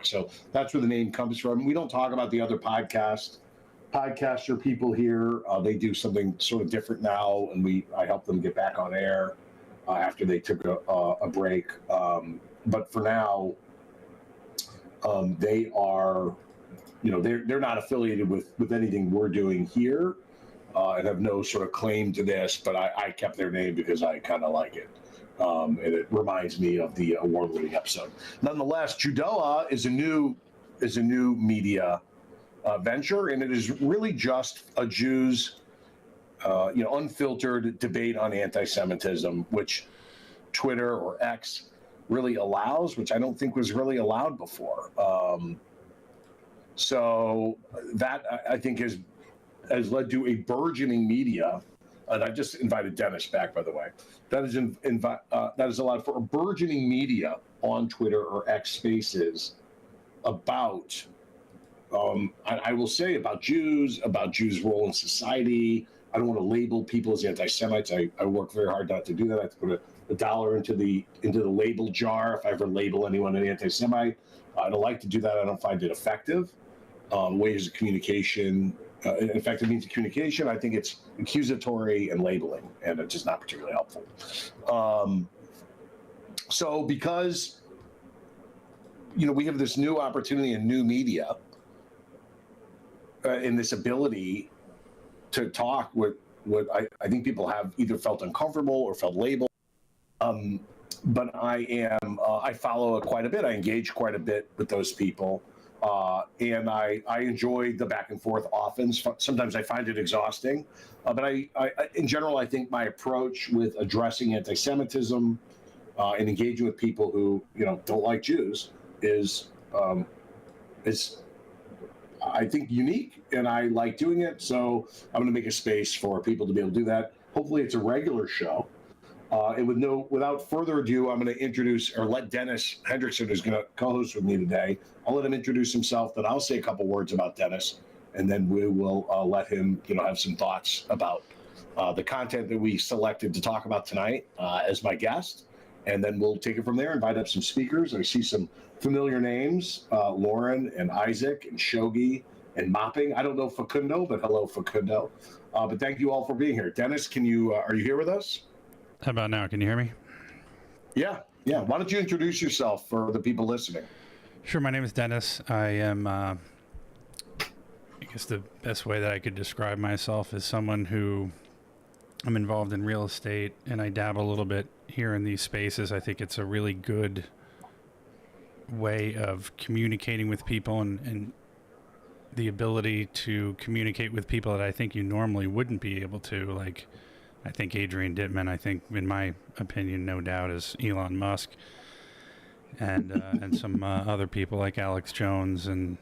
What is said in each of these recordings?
talk. So that's where the name comes from. We don't talk about the other podcaster people here. They do something sort of different now, and I help them get back on air after they took a break. But for now, they are, they're not affiliated with anything we're doing here, and have no sort of claim to this. But I kept their name because I kind of like it. And it reminds me of the award-winning episode. Nonetheless, Judoa is a new media venture, and it is really just a Jews, unfiltered debate on anti-Semitism, which Twitter or X really allows, which I don't think was really allowed before. So that I think has led to a burgeoning media. And I just invited Dennis back, by the way. That is allowed for a burgeoning media on Twitter or X Spaces about, I will say, about Jews' role in society. I don't want to label people as anti-Semites. I work very hard not to do that. I have to put a dollar into the label jar if I ever label anyone an anti-Semite. I don't like to do that. I don't find it effective. Ways of communication. Effective means of communication. I think it's accusatory and labeling, and it's just not particularly helpful. So because, we have this new opportunity in new media, in this ability to talk with what I think people have either felt uncomfortable or felt labeled. But I follow quite a bit. I engage quite a bit with those people. And I enjoy the back and forth often. Sometimes I find it exhausting. But in general, I think my approach with addressing anti-Semitism and engaging with people who, don't like Jews is I think unique, and I like doing it. So I'm going to make a space for people to be able to do that. Hopefully it's a regular show. And without further ado, I'm going to introduce or let Dennis Hendrickson, who's going to co-host with me today. I'll let him introduce himself. Then I'll say a couple words about Dennis, and then we will let him, have some thoughts about the content that we selected to talk about tonight as my guest. And then we'll take it from there. Invite up some speakers. I see some familiar names: Lauren and Isaac and Shogi and Mopping. I don't know Facundo, but hello, Facundo. But thank you all for being here. Dennis, are you here with us? How about now? Can you hear me? Yeah. Why don't you introduce yourself for the people listening? Sure. My name is Dennis. I am, I guess the best way that I could describe myself is someone who I'm involved in real estate, and I dabble a little bit here in these spaces. I think it's a really good way of communicating with people and the ability to communicate with people that I think you normally wouldn't be able to, like I think Adrian Dittman, in my opinion, no doubt, is Elon Musk, and some other people like Alex Jones and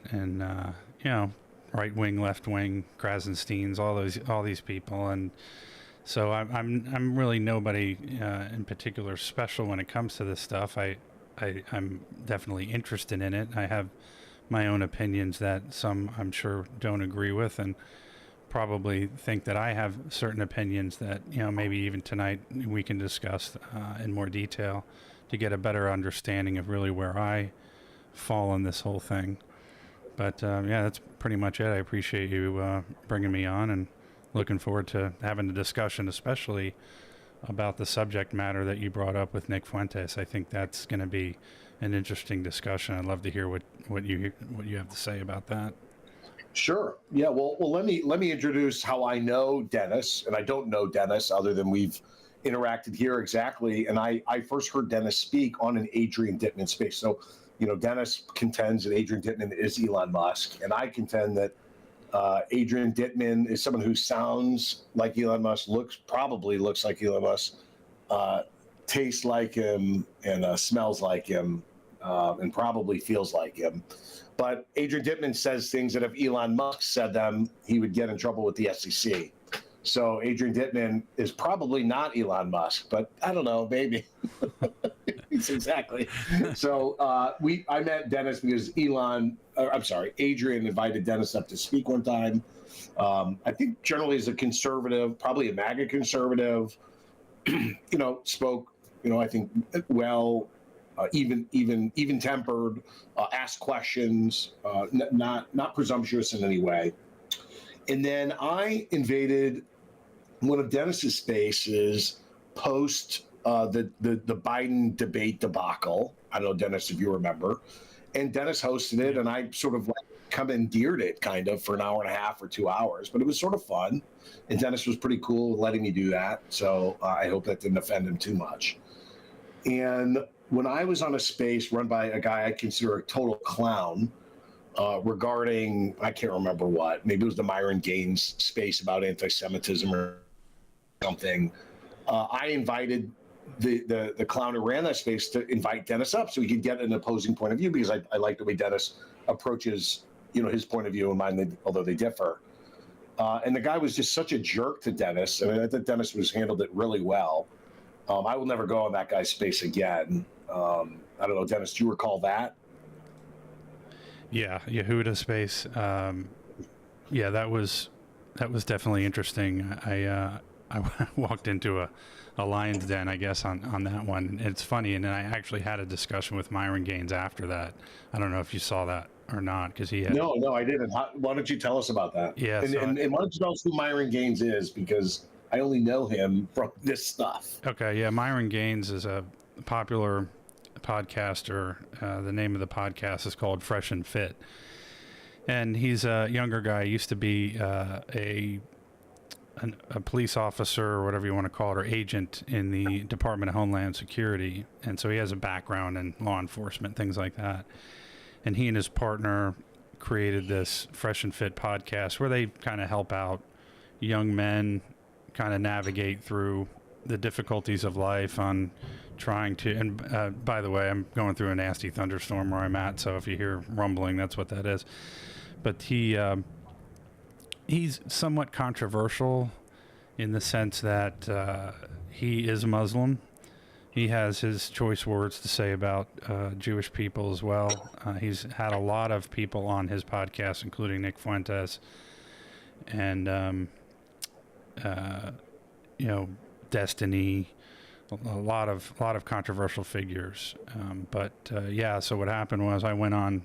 right wing, left wing, Krasensteins, all these people, and so I'm really nobody in particular special when it comes to this stuff. I'm definitely interested in it. I have my own opinions that some I'm sure don't agree with, and probably think that I have certain opinions that, maybe even tonight we can discuss in more detail to get a better understanding of really where I fall in this whole thing. But that's pretty much it. I appreciate you bringing me on, and looking forward to having a discussion, especially about the subject matter that you brought up with Nick Fuentes. I think that's going to be an interesting discussion. I'd love to hear what you have to say about that. Sure. Yeah. Well, let me introduce how I know Dennis, and I don't know Dennis other than we've interacted here exactly. And I first heard Dennis speak on an Adrian Dittman space. So, Dennis contends that Adrian Dittman is Elon Musk, and I contend that Adrian Dittman is someone who sounds like Elon Musk, probably looks like Elon Musk, tastes like him, and smells like him, and probably feels like him. But Adrian Dittman says things that if Elon Musk said them, he would get in trouble with the SEC. So Adrian Dittman is probably not Elon Musk, but I don't know, maybe. Exactly. So I met Dennis because Adrian invited Dennis up to speak one time. I think generally as a conservative, probably a MAGA conservative, spoke, I think well even tempered, ask questions, not presumptuous in any way. And then I invaded one of Dennis's spaces post the Biden debate debacle. I don't know, Dennis, if you remember. And Dennis hosted it, and I sort of like commandeered it kind of for an hour and a half or 2 hours, but it was sort of fun. And Dennis was pretty cool letting me do that. So I hope that didn't offend him too much. And when I was on a space run by a guy I consider a total clown, regarding, I can't remember what, maybe it was the Myron Gaines space about anti-Semitism or something. I invited the clown who ran that space to invite Dennis up so he could get an opposing point of view, because I like the way Dennis approaches, his point of view and mine, although they differ. And the guy was just such a jerk to Dennis. I mean, I think Dennis handled it really well. I will never go on that guy's space again. I don't know, Dennis, do you recall that? Yeah, Yehuda space. Yeah, that was definitely interesting. I walked into a lion's den, I guess, on that one. It's funny, and then I actually had a discussion with Myron Gaines after that. I don't know if you saw that or not, because he had... No, I didn't. Why don't you tell us about that? Yeah, and why don't you tell us who Myron Gaines is, because I only know him from this stuff. Okay, yeah, Myron Gaines is a popular podcaster. The name of the podcast is called Fresh and Fit, and he's a younger guy. He used to be a police officer, or whatever you want to call it, or agent in the Department of Homeland Security, and so he has a background in law enforcement, things like that. And he and his partner created this Fresh and Fit podcast where they kind of help out young men kind of navigate through the difficulties of life on trying to, and by the way, I'm going through a nasty thunderstorm where I'm at, so if you hear rumbling, that's what that is. But he's somewhat controversial in the sense that he is Muslim. He has his choice words to say about Jewish people as well. He's had a lot of people on his podcast, including Nick Fuentes and Destiny, a lot of controversial figures. So what happened was I went on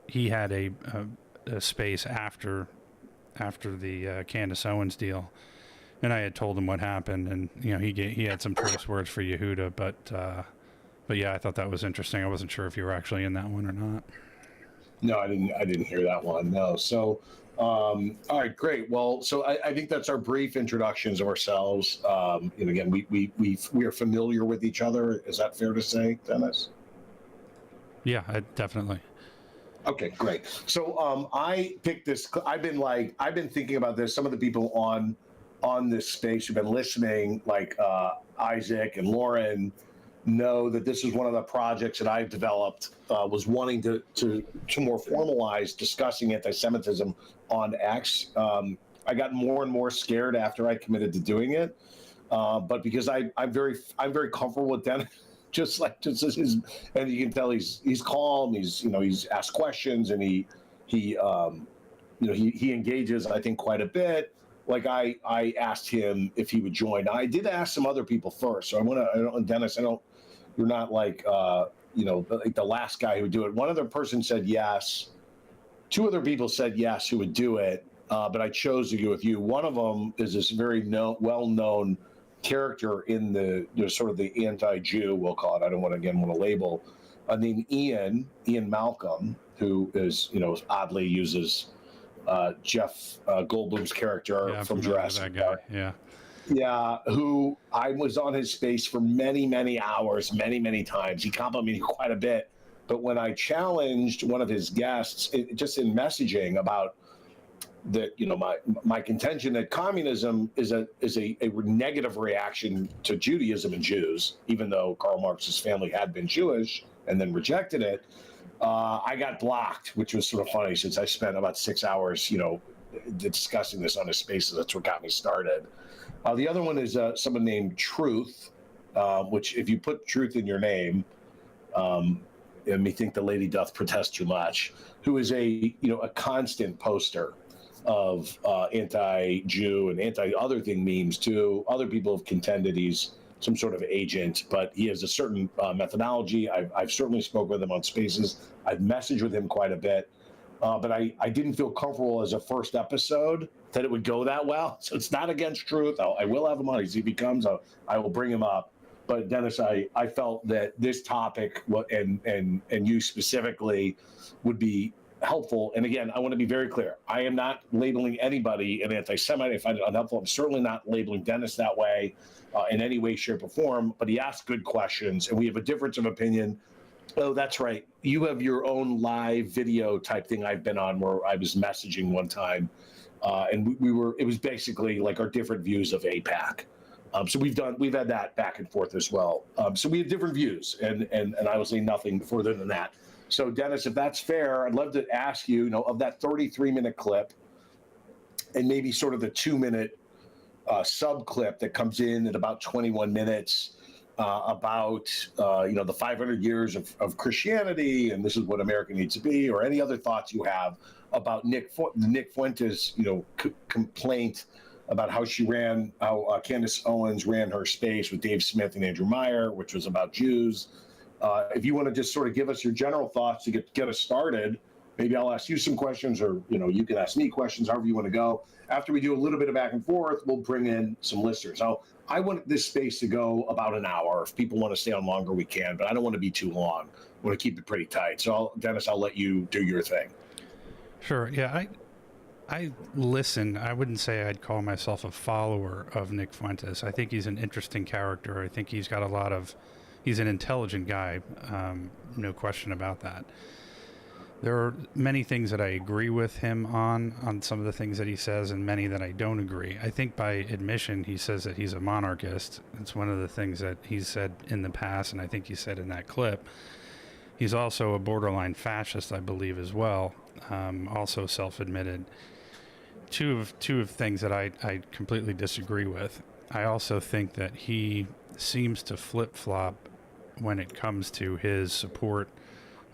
he had a space after the Candace Owens deal, and I had told him what happened, and he had some choice words for Yehuda, but yeah, I thought that was interesting. I wasn't sure if you were actually in that one or not. No, I didn't hear that one. No. So, all right, great. Well, so I think that's our brief introductions of ourselves. And again, we are familiar with each other. Is that fair to say, Dennis? Yeah, definitely. Okay, great. So I picked this. I've been thinking about this. Some of the people on this space who've been listening, like Isaac and Lauren, know that this is one of the projects that I've developed. Was wanting to more formalize discussing anti-Semitism on X. I got more and more scared after I committed to doing it, but because I'm very comfortable with Dennis. Just as his, and you can tell he's calm. He's asked questions, and he engages, I think, quite a bit. Like I asked him if he would join. I did ask some other people first, so Dennis, you're not like like the last guy who would do it. One other person said yes. Two other people said yes who would do it, but I chose to go with you. One of them is this very well-known character in the sort of the anti-Jew, we'll call it. I don't want to label. Named Ian Malcolm, who is oddly uses Jeff Goldblum's character from Jurassic Park. Yeah, who I was on his space for many, many hours, many times. He complimented me quite a bit. But when I challenged one of his guests, just in messaging about that, my contention that communism is a negative reaction to Judaism and Jews, even though Karl Marx's family had been Jewish and then rejected it, I got blocked, which was sort of funny since I spent about 6 hours, discussing this on his spaces. That's what got me started. The other one is someone named Truth, which if you put truth in your name, and me think the lady doth protest too much, who is a constant poster of anti-Jew and anti-other thing memes too. Other people have contended he's some sort of agent, but he has a certain methodology. I've certainly spoken with him on Spaces. I've messaged with him quite a bit, but I didn't feel comfortable as a first episode that it would go that well. So it's not against Truth. I will have him on. As he becomes, I will bring him up. But Dennis, I felt that this topic and you specifically would be helpful. And again, I want to be very clear. I am not labeling anybody an anti-Semite. I find it unhelpful. I'm certainly not labeling Dennis that way in any way, shape, or form. But he asked good questions, and we have a difference of opinion. Oh, that's right. You have your own live video type thing I've been on where I was messaging one time, and it was basically like our different views of AIPAC. So we've had that back and forth as well. So we have different views, and I will say nothing further than that. So Dennis, if that's fair, I'd love to ask you, of that 33-minute clip, and maybe sort of the 2-minute sub clip that comes in at about 21 minutes about the 500 years of Christianity, and this is what America needs to be, or any other thoughts you have about Nick Fuentes, complaint about how Candace Owens ran her space with Dave Smith and Andrew Meyer, which was about Jews. If you want to just sort of give us your general thoughts to get us started, maybe I'll ask you some questions, or you can ask me questions, however you want to go. After we do a little bit of back and forth, we'll bring in some listeners. I want this space to go about an hour. If people want to stay on longer, we can, but I don't want to be too long. I want to keep it pretty tight. So, Dennis, I'll let you do your thing. Sure. Yeah, I listen. I wouldn't say I'd call myself a follower of Nick Fuentes. I think he's an interesting character. I think he's an intelligent guy. No question about that. There are many things that I agree with him on some of the things that he says, and many that I don't agree. I think by admission, he says that he's a monarchist. It's one of the things that he's said in the past, and I think he said in that clip. He's also a borderline fascist, I believe, as well. Also self-admitted. Two of things that I completely disagree with. I also think that he seems to flip-flop when it comes to his support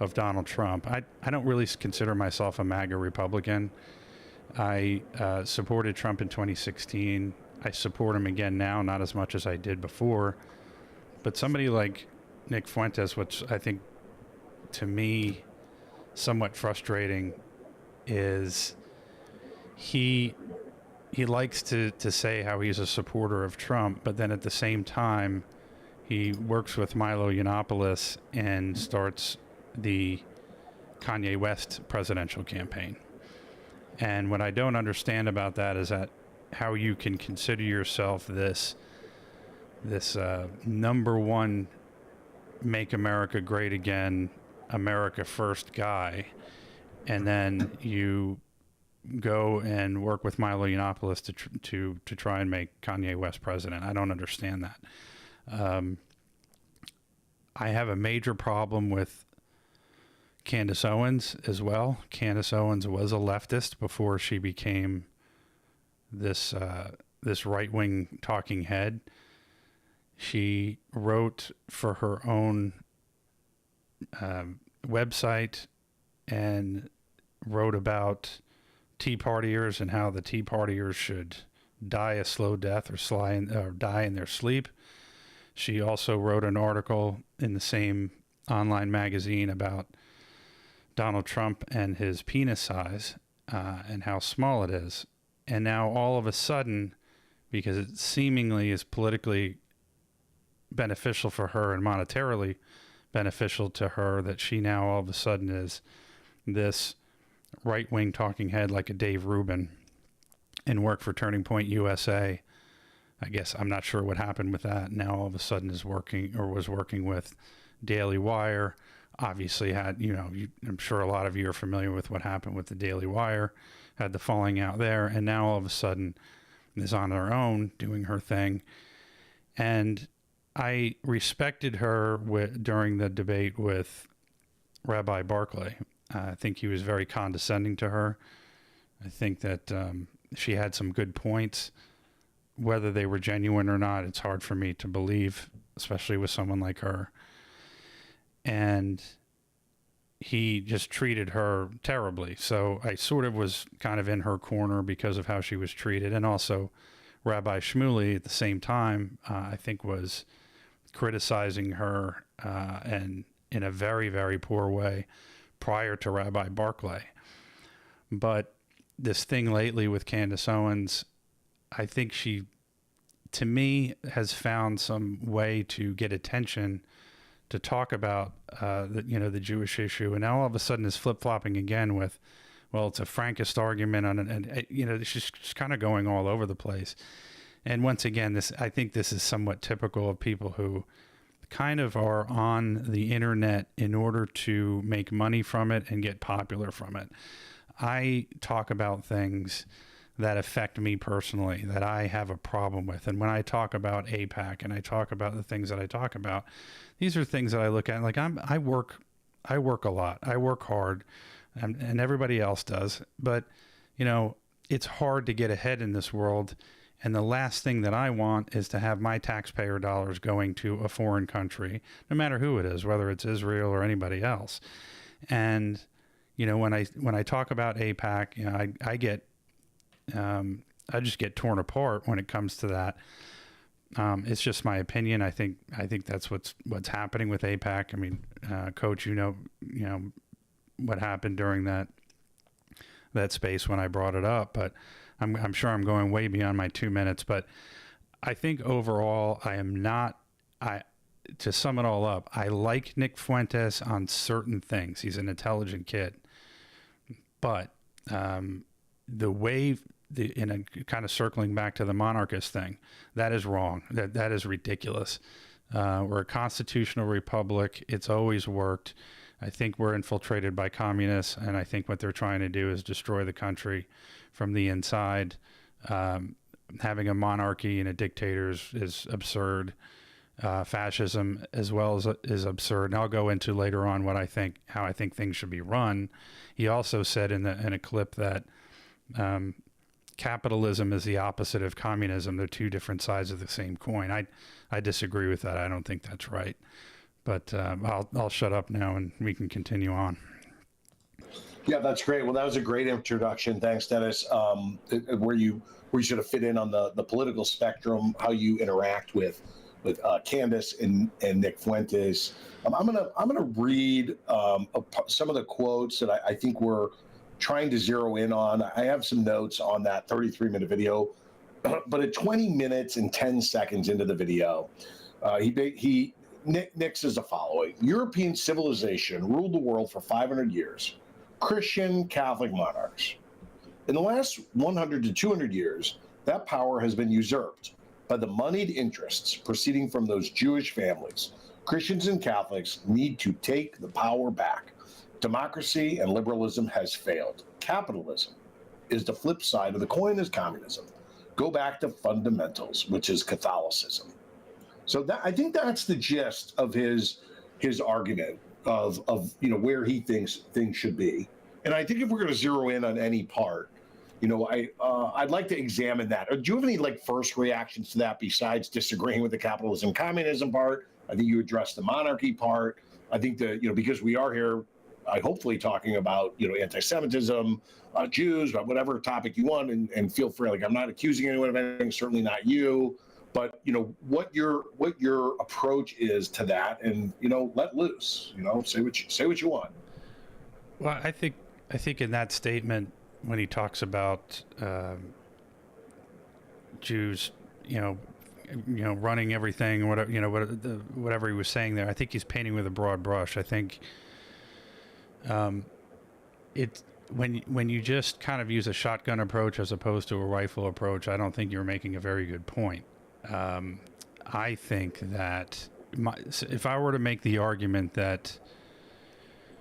of Donald Trump. I don't really consider myself a MAGA Republican. I supported Trump in 2016. I support him again now, not as much as I did before. But somebody like Nick Fuentes, which I think to me somewhat frustrating, is he likes to say how he's a supporter of Trump, but then at the same time he works with Milo Yiannopoulos and starts the Kanye West presidential campaign. And what I don't understand about that is that how you can consider yourself this number one make America great again, America first guy, and then you go and work with Milo Yiannopoulos to try and make Kanye West president. I don't understand that. I have a major problem with Candace Owens as well. Candace Owens was a leftist before she became this right-wing talking head. She wrote for her own website and wrote about Tea Partiers and how the Tea Partiers should die a slow death or die in their sleep. She also wrote an article in the same online magazine about Donald Trump and his penis size and how small it is. And now all of a sudden, because it seemingly is politically beneficial for her and monetarily beneficial to her, that she now all of a sudden is this right-wing talking head like a Dave Rubin and work for Turning Point USA. I guess I'm not sure what happened with that. Now all of a sudden was working with Daily Wire. Obviously had, I'm sure a lot of you are familiar with what happened with the Daily Wire, had the falling out there, and now all of a sudden is on her own doing her thing. And I respected her during the debate with Rabbi Barclay. I think he was very condescending to her. I think that she had some good points. Whether they were genuine or not, it's hard for me to believe, especially with someone like her. And he just treated her terribly. So I sort of was kind of in her corner because of how she was treated. And also Rabbi Shmuley at the same time, I think was criticizing her and in a very, very poor way prior to Rabbi Barclay. But this thing lately with Candace Owens, I think she, to me, has found some way to get attention to talk about the Jewish issue, and now all of a sudden is flip-flopping again with, well, it's a Frankist argument on it, and she's just kind of going all over the place. And once again, I think this is somewhat typical of people who kind of are on the internet in order to make money from it and get popular from it. I talk about things that affect me personally, that I have a problem with. And when I talk about AIPAC and I talk about the things that I talk about, these are things that I look at like I work a lot. I work hard, and everybody else does. But, it's hard to get ahead in this world. And the last thing that I want is to have my taxpayer dollars going to a foreign country, no matter who it is, whether it's Israel or anybody else. And, when I talk about AIPAC, I just get torn apart when it comes to that. It's just my opinion. I think that's what's happening with AIPAC. I mean, Coach, what happened during that space when I brought it up, but I'm sure I'm going way beyond my 2 minutes. But I think overall, to sum it all up, I like Nick Fuentes on certain things. He's an intelligent kid, but the way. In a kind of circling back to the monarchist thing, that is wrong. That is ridiculous. We're a constitutional republic. It's always worked. I think we're infiltrated by communists, and I think what they're trying to do is destroy the country from the inside. Having a monarchy and a dictator is absurd. Fascism as well is absurd. And I'll go into later on how I think things should be run. He also said in a clip that capitalism is the opposite of communism. They're two different sides of the same coin. I disagree with that. I don't think that's right. But I'll shut up now and we can continue on. Yeah, that's great. Well, that was a great introduction. Thanks, Dennis. Where you sort of fit in on the political spectrum, how you interact with Candace and Nick Fuentes. I'm gonna read some of the quotes that I think we're trying to zero in on. I have some notes on that 33-minute video, but at 20 minutes and 10 seconds into the video, Nick says the following: European civilization ruled the world for 500 years. Christian Catholic monarchs. In the last 100 to 200 years, that power has been usurped by the moneyed interests proceeding from those Jewish families. Christians and Catholics need to take the power back. Democracy and liberalism has failed. Capitalism is the flip side of the coin as communism. Go back to fundamentals, which is Catholicism. So I think that's the gist of his argument of where he thinks things should be. And I think if we're going to zero in on any part, I'd like to examine that. Do you have any first reactions to that besides disagreeing with the capitalism communism part? I think you addressed the monarchy part. I think because we are here, hopefully talking about anti-Semitism, Jews, whatever topic you want, and feel free. I'm not accusing anyone of anything, certainly not you, but what your approach is to that, and let loose. Say what you want. Well, I think in that statement when he talks about Jews, running everything, whatever he was saying there, I think he's painting with a broad brush. I think. When you just kind of use a shotgun approach as opposed to a rifle approach, I don't think you're making a very good point. I think that if I were to make the argument that,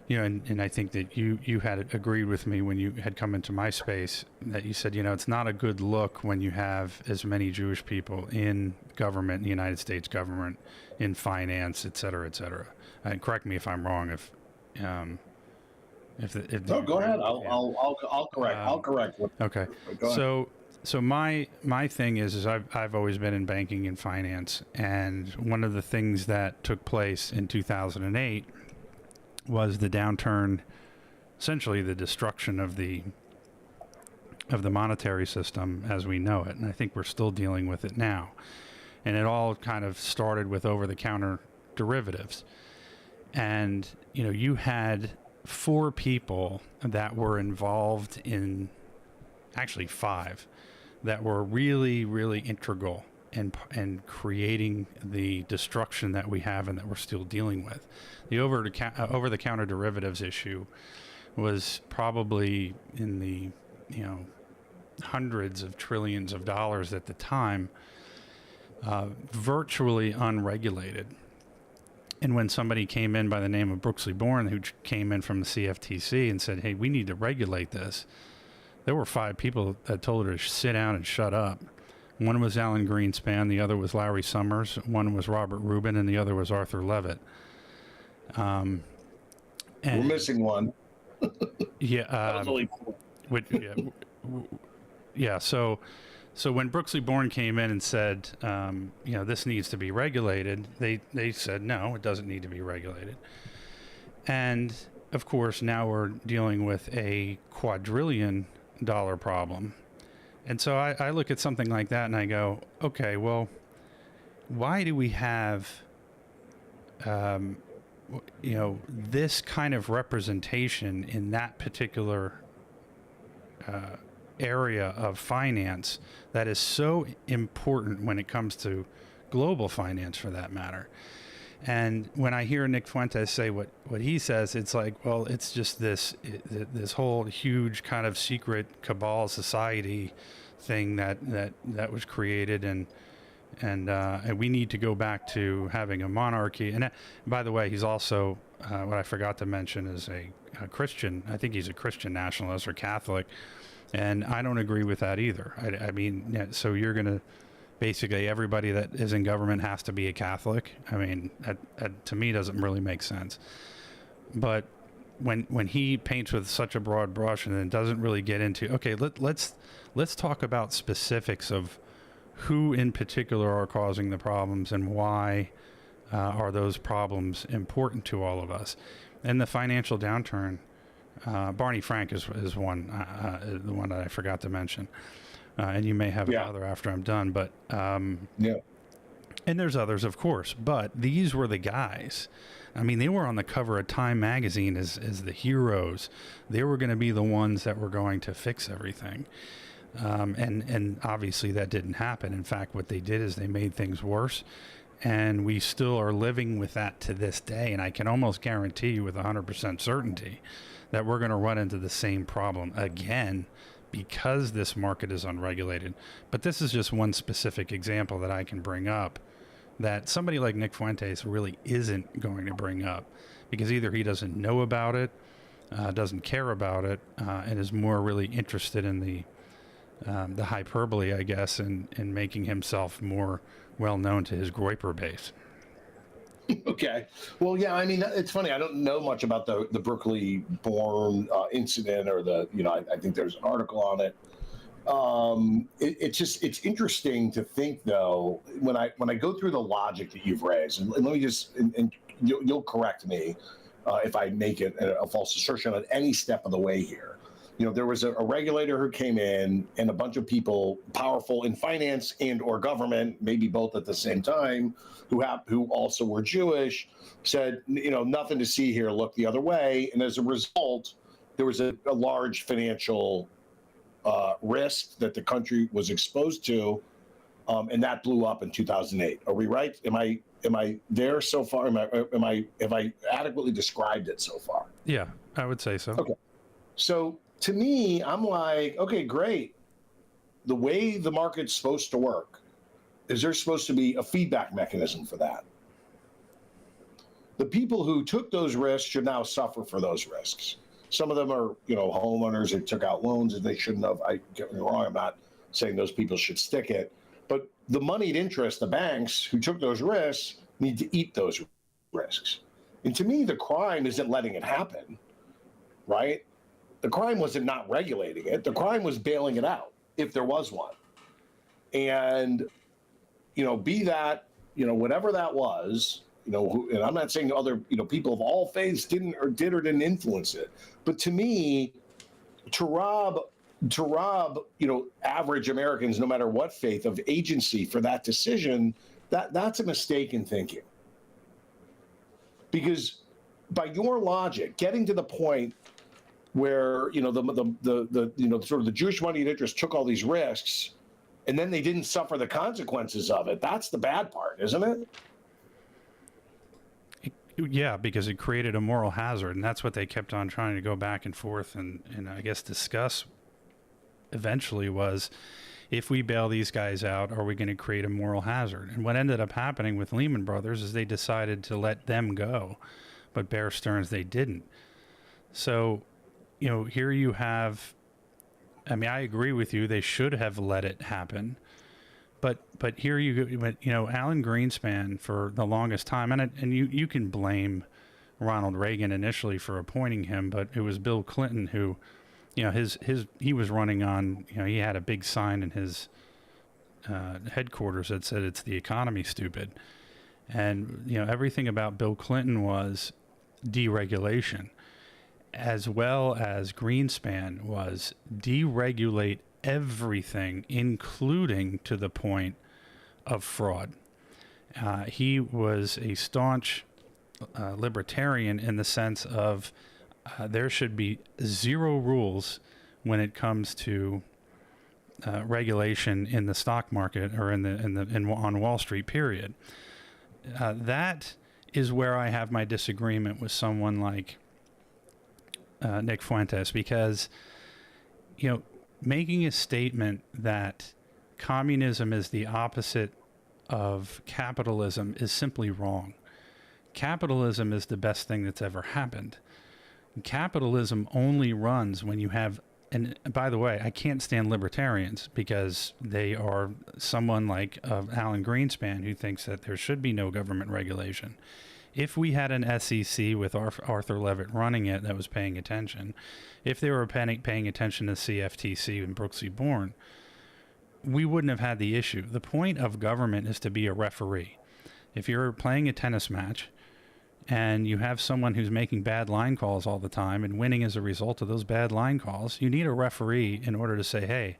and I think that you had agreed with me when you had come into my space, that you said, it's not a good look when you have as many Jewish people in government, in the United States government, in finance, et cetera, et cetera. And correct me if I'm wrong. No, go ahead. I'll correct. I'll correct. Okay. So my thing is I've always been in banking and finance, and one of the things that took place in 2008 was the downturn, essentially the destruction of the of the monetary system as we know it. And I think we're still dealing with it now. And it all kind of started with over-the-counter derivatives. And, you had 4 people that were involved in, actually 5, that were really, really integral in creating the destruction that we have and that we're still dealing with. The over-the-counter derivatives issue was probably in the, hundreds of trillions of dollars at the time, virtually unregulated. And when somebody came in by the name of Brooksley Bourne, who came in from the CFTC and said, hey, we need to regulate this, there were 5 people that told her to sit down and shut up. One was Alan Greenspan, the other was Larry Summers, one was Robert Rubin, and the other was Arthur Levitt. We're missing one. Yeah. So when Brooksley Bourne came in and said, this needs to be regulated, they said, no, it doesn't need to be regulated. And, of course, now we're dealing with a quadrillion-dollar problem. And so I look at something like that and I go, okay, well, why do we have, this kind of representation in that particular area of finance that is so important when it comes to global finance, for that matter? And when I hear Nick Fuentes say what he says, it's like, well, it's just this whole huge kind of secret cabal society thing that was created, and we need to go back to having a monarchy. And by the way, he's also what I forgot to mention is a Christian. I think he's a Christian nationalist or Catholic, and I don't agree with that either. I mean, so you're going to basically everybody that is in government has to be a Catholic. I mean, that to me doesn't really make sense. But when he paints with such a broad brush and then doesn't really get into, okay, let's talk about specifics of who in particular are causing the problems and why are those problems important to all of us. And the financial downturn, Barney Frank is one, the one that I forgot to mention. And you may have another after I'm done, but and there's others, of course, but these were the guys. I mean, they were on the cover of Time magazine as the heroes. They were going to be the ones that were going to fix everything. And obviously that didn't happen. In fact, what they did is they made things worse, and we still are living with that to this day. And I can almost guarantee you with 100% certainty that we're going to run into the same problem again, because this market is unregulated. But this is just one specific example that I can bring up that somebody like Nick Fuentes really isn't going to bring up, because either he doesn't know about it, doesn't care about it, and is more really interested in the hyperbole, I guess, in making himself more well known to his Groyper base. Okay. Well, yeah, I mean, it's funny. I don't know much about the Brooksley Bourne incident, or I think there's an article on it. It's interesting to think, though, when I go through the logic that you've raised, and let me just, and you'll correct me if I make it a false assertion on any step of the way here. There was a regulator who came in, and a bunch of people powerful in finance and or government, maybe both at the same time, who also were Jewish, said, nothing to see here, look the other way. And as a result, there was a large financial risk that the country was exposed to, and that blew up in 2008. Are we right? Am I there so far? Have I adequately described it so far? Yeah, I would say so. Okay. So to me, I'm like, okay, great. The way the market's supposed to work is there's supposed to be a feedback mechanism for that. The people who took those risks should now suffer for those risks. Some of them are, homeowners that took out loans that they shouldn't have. I get me wrong, I'm not saying those people should stick it, but the moneyed interest, the banks who took those risks, need to eat those risks. And to me, the crime isn't letting it happen, right? The crime wasn't not regulating it. The crime was bailing it out, if there was one. And, be that, whatever that was, and I'm not saying other, people of all faiths did or didn't influence it. But to me, to rob to rob, average Americans, no matter what faith, of agency for that decision, that's a mistake in thinking. Because by your logic, getting to the point where the sort of the Jewish moneyed interest took all these risks, and then they didn't suffer the consequences of it. That's the bad part, isn't it? Yeah, because it created a moral hazard, and that's what they kept on trying to go back and forth and I guess discuss eventually was, if we bail these guys out, are we going to create a moral hazard? And what ended up happening with Lehman Brothers is they decided to let them go, but Bear Stearns, they didn't. So, here you have, I mean, I agree with you, they should have let it happen. But here you go, Alan Greenspan for the longest time, and you can blame Ronald Reagan initially for appointing him, but it was Bill Clinton who, he was running on, he had a big sign in his headquarters that said it's the economy, stupid. And, everything about Bill Clinton was deregulation, as well as Greenspan was deregulate everything, including to the point of fraud. He was a staunch libertarian in the sense of there should be zero rules when it comes to regulation in the stock market or on Wall Street, period. That is where I have my disagreement with someone like Nick Fuentes, because, making a statement that communism is the opposite of capitalism is simply wrong. Capitalism is the best thing that's ever happened. Capitalism only runs when you have, and by the way, I can't stand libertarians because they are someone like Alan Greenspan who thinks that there should be no government regulation. If we had an SEC with Arthur Levitt running it that was paying attention, if they were paying attention to CFTC and Brooks v. Bourne, we wouldn't have had the issue. The point of government is to be a referee. If you're playing a tennis match and you have someone who's making bad line calls all the time and winning as a result of those bad line calls, you need a referee in order to say, hey,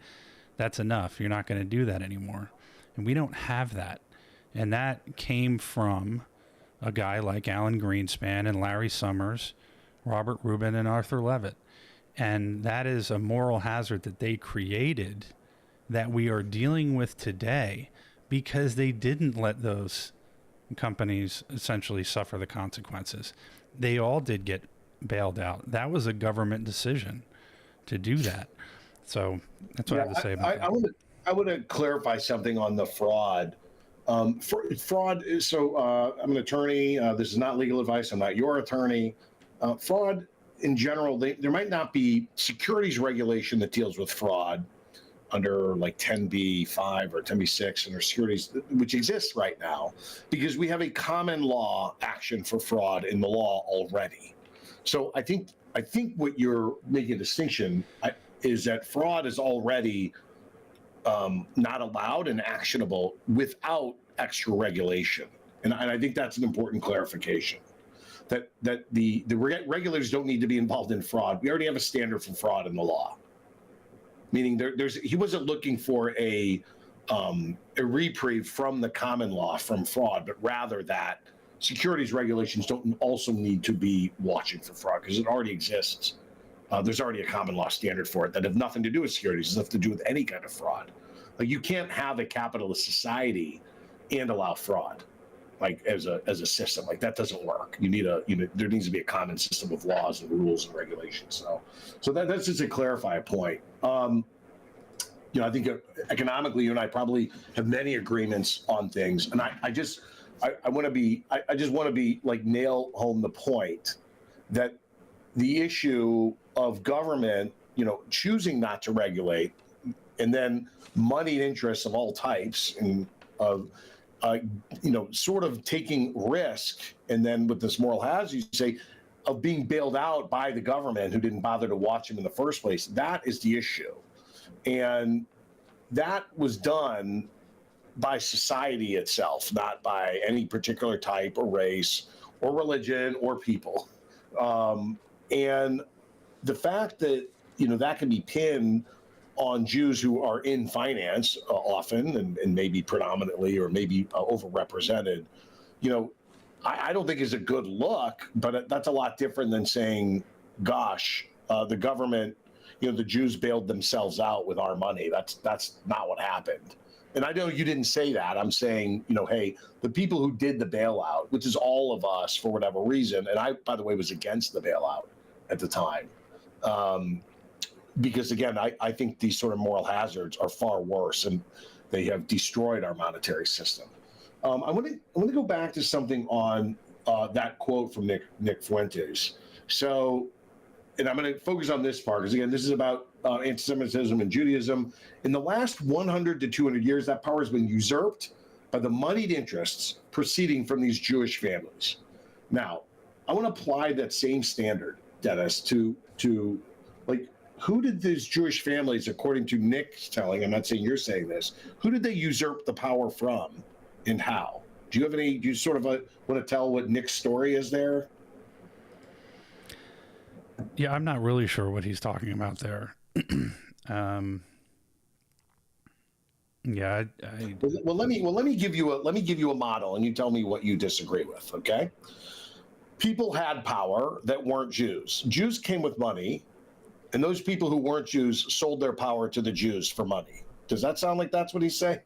that's enough. You're not going to do that anymore. And we don't have that. And that came from a guy like Alan Greenspan and Larry Summers, Robert Rubin, and Arthur Levitt. And that is a moral hazard that they created that we are dealing with today because they didn't let those companies essentially suffer the consequences. They all did get bailed out. That was a government decision to do that. So that's what I have to say about that. I want to clarify something on the fraud. Fraud. So I'm an attorney. This is not legal advice. I'm not your attorney. Fraud in general, there might not be securities regulation that deals with fraud under like 10b-5 or 10b-6 under securities, which exists right now, because we have a common law action for fraud in the law already. So I think what you're making a distinction is that fraud is already not allowed and actionable without extra regulation. And I think that's an important clarification, that the regulators don't need to be involved in fraud. We already have a standard for fraud in the law, meaning he wasn't looking for a reprieve from the common law from fraud, but rather that securities regulations don't also need to be watching for fraud because it already exists. There's already a common law standard for it that have nothing to do with securities. It has to do with any kind of fraud. Like, you can't have a capitalist society and allow fraud, like as a system. Like, that doesn't work. There needs to be a common system of laws and rules and regulations. So that's just to clarify a point. I think economically, you and I probably have many agreements on things, and I just want to be like nail home the point that the issue of government, choosing not to regulate, and then moneyed interests of all types, and sort of taking risk, and then with this moral hazard, you say, of being bailed out by the government who didn't bother to watch him in the first place. That is the issue, and that was done by society itself, not by any particular type or race or religion or people. And the fact that, that can be pinned on Jews who are in finance often and maybe predominantly or maybe overrepresented, I don't think is a good look, but that's a lot different than saying, gosh, the government, the Jews bailed themselves out with our money. That's not what happened. And I know you didn't say that. I'm saying, hey, the people who did the bailout, which is all of us for whatever reason, and I, by the way, was against the bailout at the time. Because again, I think these sort of moral hazards are far worse, and they have destroyed our monetary system. I want to go back to something on that quote from Nick Fuentes. So, and I'm going to focus on this part because again, this is about anti-Semitism and Judaism. In the last 100 to 200 years, that power has been usurped by the moneyed interests proceeding from these Jewish families. Now, I want to apply that same standard, Dennis, to like, who did these Jewish families, according to Nick's telling, I'm not saying you're saying this, who did they usurp the power from and how? Do you sort of want to tell what Nick's story is there? Yeah, I'm not really sure what he's talking about there. Yeah, Well, let me give you a model, and you tell me what you disagree with. Okay, people had power that weren't Jews. Jews came with money, and those people who weren't Jews sold their power to the Jews for money. Does that sound like that's what he's saying?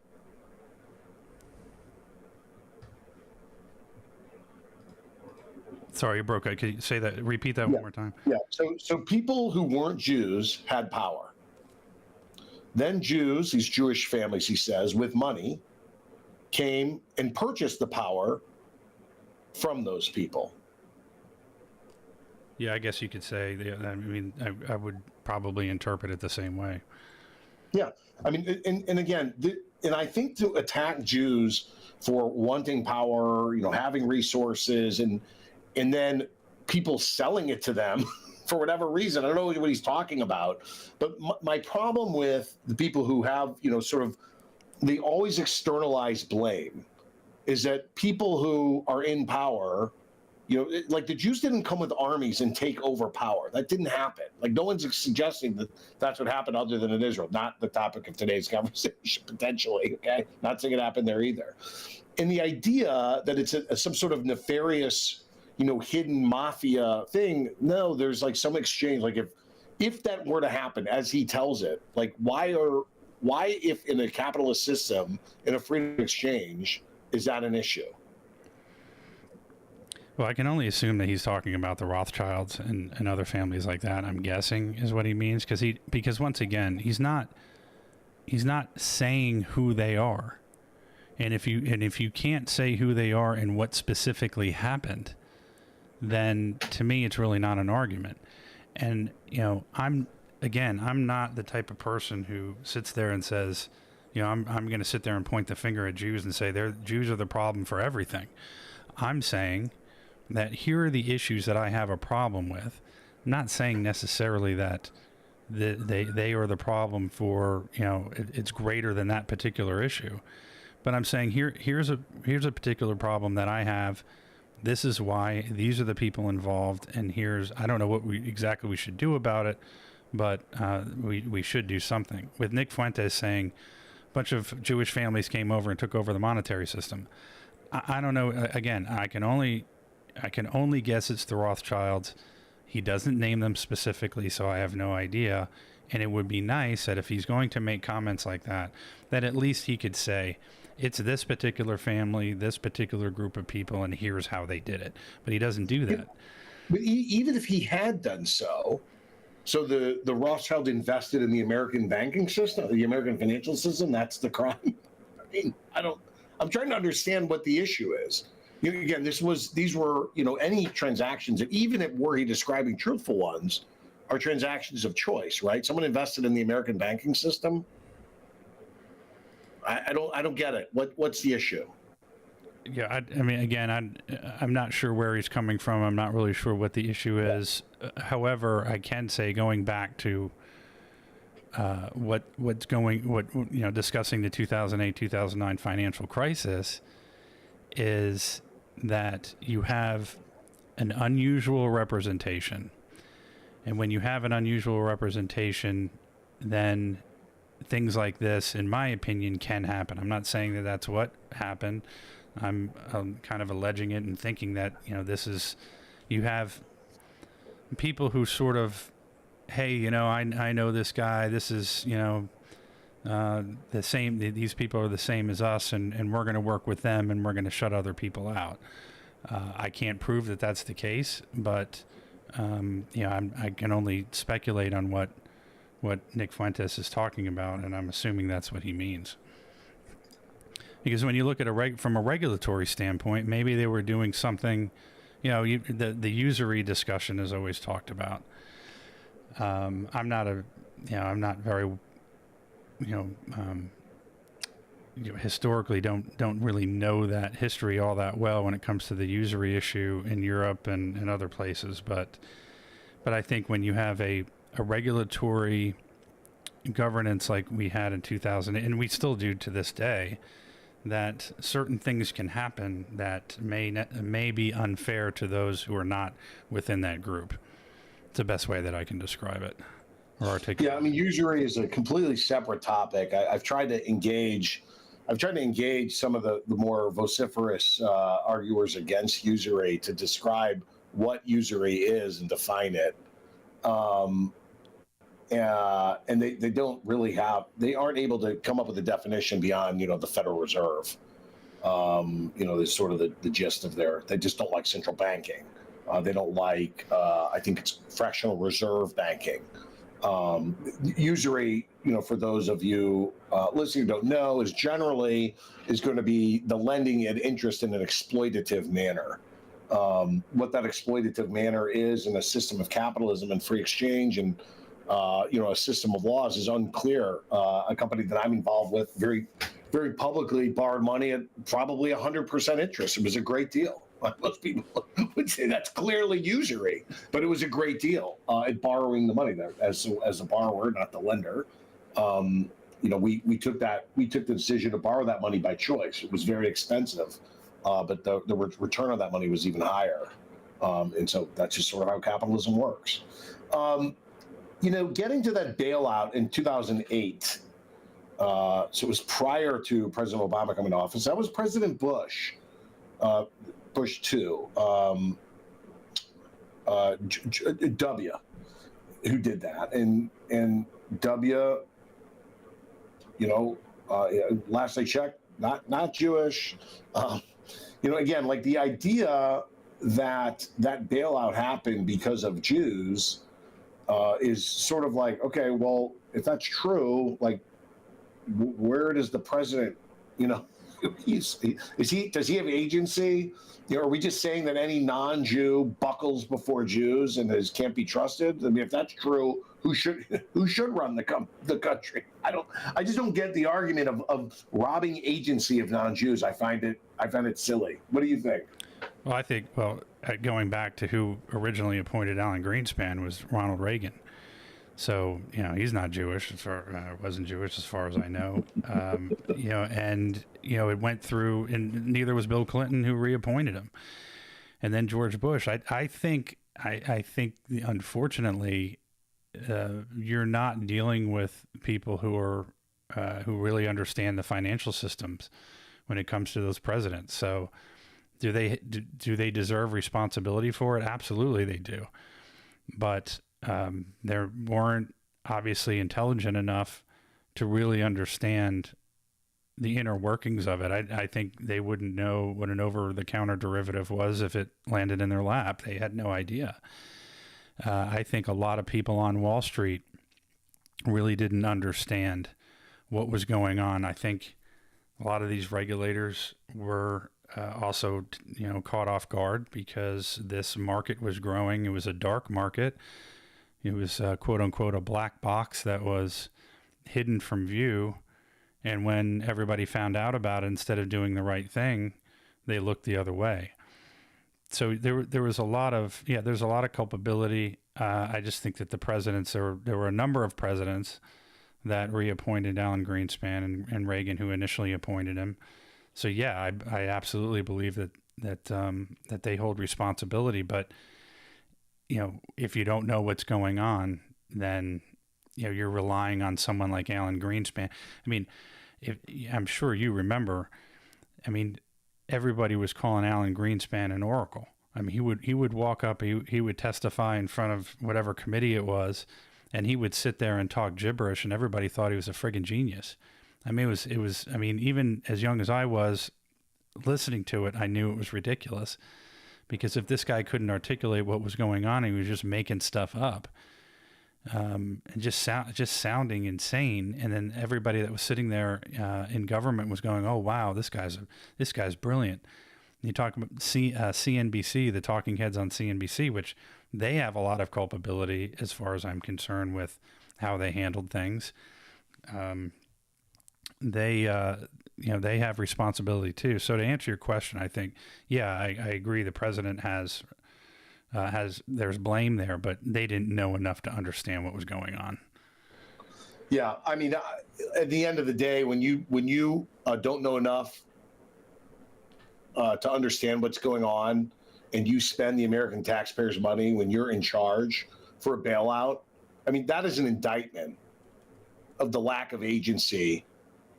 Sorry, you broke. Could you say that? Repeat that one more time. Yeah. So people who weren't Jews had power. Then Jews, these Jewish families, he says, with money, came and purchased the power from those people. Yeah, I guess you could say. I mean, I would probably interpret it the same way. Yeah, I mean, and again, and I think to attack Jews for wanting power, having resources, and then people selling it to them for whatever reason. I don't know what he's talking about, but my problem with the people who have, they always externalize blame is that people who are in power, like the Jews didn't come with armies and take over power. That didn't happen. Like no one's suggesting that that's what happened other than in Israel, not the topic of today's conversation, potentially, okay? Not saying it happened there either. And the idea that it's some sort of nefarious, hidden mafia thing. No, there's like some exchange. Like if that were to happen as he tells it, like why if in a capitalist system, in a freedom exchange, is that an issue? Well, I can only assume that he's talking about the Rothschilds and other families like that. I'm guessing is what he means because once again, he's not saying who they are. And if you can't say who they are and what specifically happened, then to me it's really not an argument. And I'm not the type of person who sits there and says, I'm going to sit there and point the finger at Jews and say Jews are the problem for everything. I'm saying that here are the issues that I have a problem with. I'm not saying necessarily that they are the problem for, it's greater than that particular issue. But I'm saying here's a particular problem that I have. This is why. These are the people involved, and I don't know what exactly we should do about it, but we should do something. With Nick Fuentes saying a bunch of Jewish families came over and took over the monetary system, I don't know. Again, I can only guess it's the Rothschilds. He doesn't name them specifically, so I have no idea. And it would be nice that if he's going to make comments like that at least he could say, it's this particular family, this particular group of people, and here's how they did it. But he doesn't do that. But even if he had done so the Rothschild invested in the American banking system, the American financial system, that's the crime. I mean, I'm trying to understand what the issue is. Again, these were, any transactions, and even if were he describing truthful ones, are transactions of choice, right? Someone invested in the American banking system. I don't get it. What's the issue? Yeah, I mean, again, I'm not sure where he's coming from. I'm not really sure what the issue is. However, I can say, going back to discussing the 2008-2009 financial crisis, is that you have an unusual representation. And when you have an unusual representation, then things like this, in my opinion, can happen. I'm not saying that that's what happened. I'm kind of alleging it and thinking that, you have people who sort of, hey, I know this guy. This is, the same. These people are the same as us, and we're going to work with them, and we're going to shut other people out. I can't prove that that's the case, but I can only speculate on what Nick Fuentes is talking about, and I'm assuming that's what he means. Because when you look at from a regulatory standpoint, maybe they were doing something. The usury discussion is always talked about. I'm not very, historically don't really know that history all that well when it comes to the usury issue in Europe and other places. But I think when you have a regulatory governance like we had in 2000, and we still do to this day, that certain things can happen that may be unfair to those who are not within that group. It's the best way that I can describe it or articulate. Yeah, I mean, usury is a completely separate topic. I've tried to engage some of the more vociferous arguers against usury to describe what usury is and define it. And they aren't able to come up with a definition beyond, the Federal Reserve. Is sort of the gist of they just don't like central banking. They don't like, I think it's fractional reserve banking. Usury, for those of you listening who don't know, is going to be the lending at interest in an exploitative manner. What that exploitative manner is in a system of capitalism and free exchange and a system of laws is unclear. A company that I'm involved with very, very publicly borrowed money at probably 100% interest. It was a great deal. Most people would say that's clearly usury, but it was a great deal at borrowing the money there as a borrower, not the lender. We took the decision to borrow that money by choice. It was very expensive, but the return on that money was even higher. And so that's just sort of how capitalism works. Getting to that bailout in 2008, so it was prior to President Obama coming to office. That was President Bush, Bush 2, W, who did that. And W, last I checked, not Jewish. Again, like the idea that bailout happened because of Jews is sort of like, okay, well, if that's true, like, where does the president, does he have agency? Are we just saying that any non-Jew buckles before Jews and can't be trusted? I mean, if that's true, who should run the country? I just don't get the argument of robbing agency of non-Jews. I find it silly. What do you think? Well, I think, going back to who originally appointed Alan Greenspan was Ronald Reagan. So, he's not Jewish, wasn't Jewish as far as I know. It went through, and neither was Bill Clinton, who reappointed him. And then George Bush. I think unfortunately, you're not dealing with people who really understand the financial systems when it comes to those presidents. So, do they deserve responsibility for it? Absolutely, they do. But they weren't obviously intelligent enough to really understand the inner workings of it. I think they wouldn't know what an over-the-counter derivative was if it landed in their lap. They had no idea. I think a lot of people on Wall Street really didn't understand what was going on. I think a lot of these regulators were also, caught off guard because this market was growing. It was a dark market. It was, quote unquote, a black box that was hidden from view. And when everybody found out about it, instead of doing the right thing, they looked the other way. So there was a lot of, there's a lot of culpability. I just think that the presidents, there were a number of presidents that reappointed Alan Greenspan and Reagan, who initially appointed him. So I absolutely believe that they hold responsibility. But if you don't know what's going on, then you're relying on someone like Alan Greenspan. I mean, I'm sure you remember. I mean, everybody was calling Alan Greenspan an oracle. I mean, he would walk up, he would testify in front of whatever committee it was, and he would sit there and talk gibberish, and everybody thought he was a friggin' genius. I mean, it was. I mean, even as young as I was, listening to it, I knew it was ridiculous, because if this guy couldn't articulate what was going on, he was just making stuff up, and just sounding insane. And then everybody that was sitting there in government was going, "Oh wow, this guy's brilliant." And you talk about CNBC, the talking heads on CNBC, which they have a lot of culpability as far as I'm concerned with how they handled things. They have responsibility too. So to answer your question, I think, yeah, I agree. The president has there's blame there, but they didn't know enough to understand what was going on. Yeah, I mean, at the end of the day, when you don't know enough to understand what's going on, and you spend the American taxpayers' money when you're in charge for a bailout, I mean, that is an indictment of the lack of agency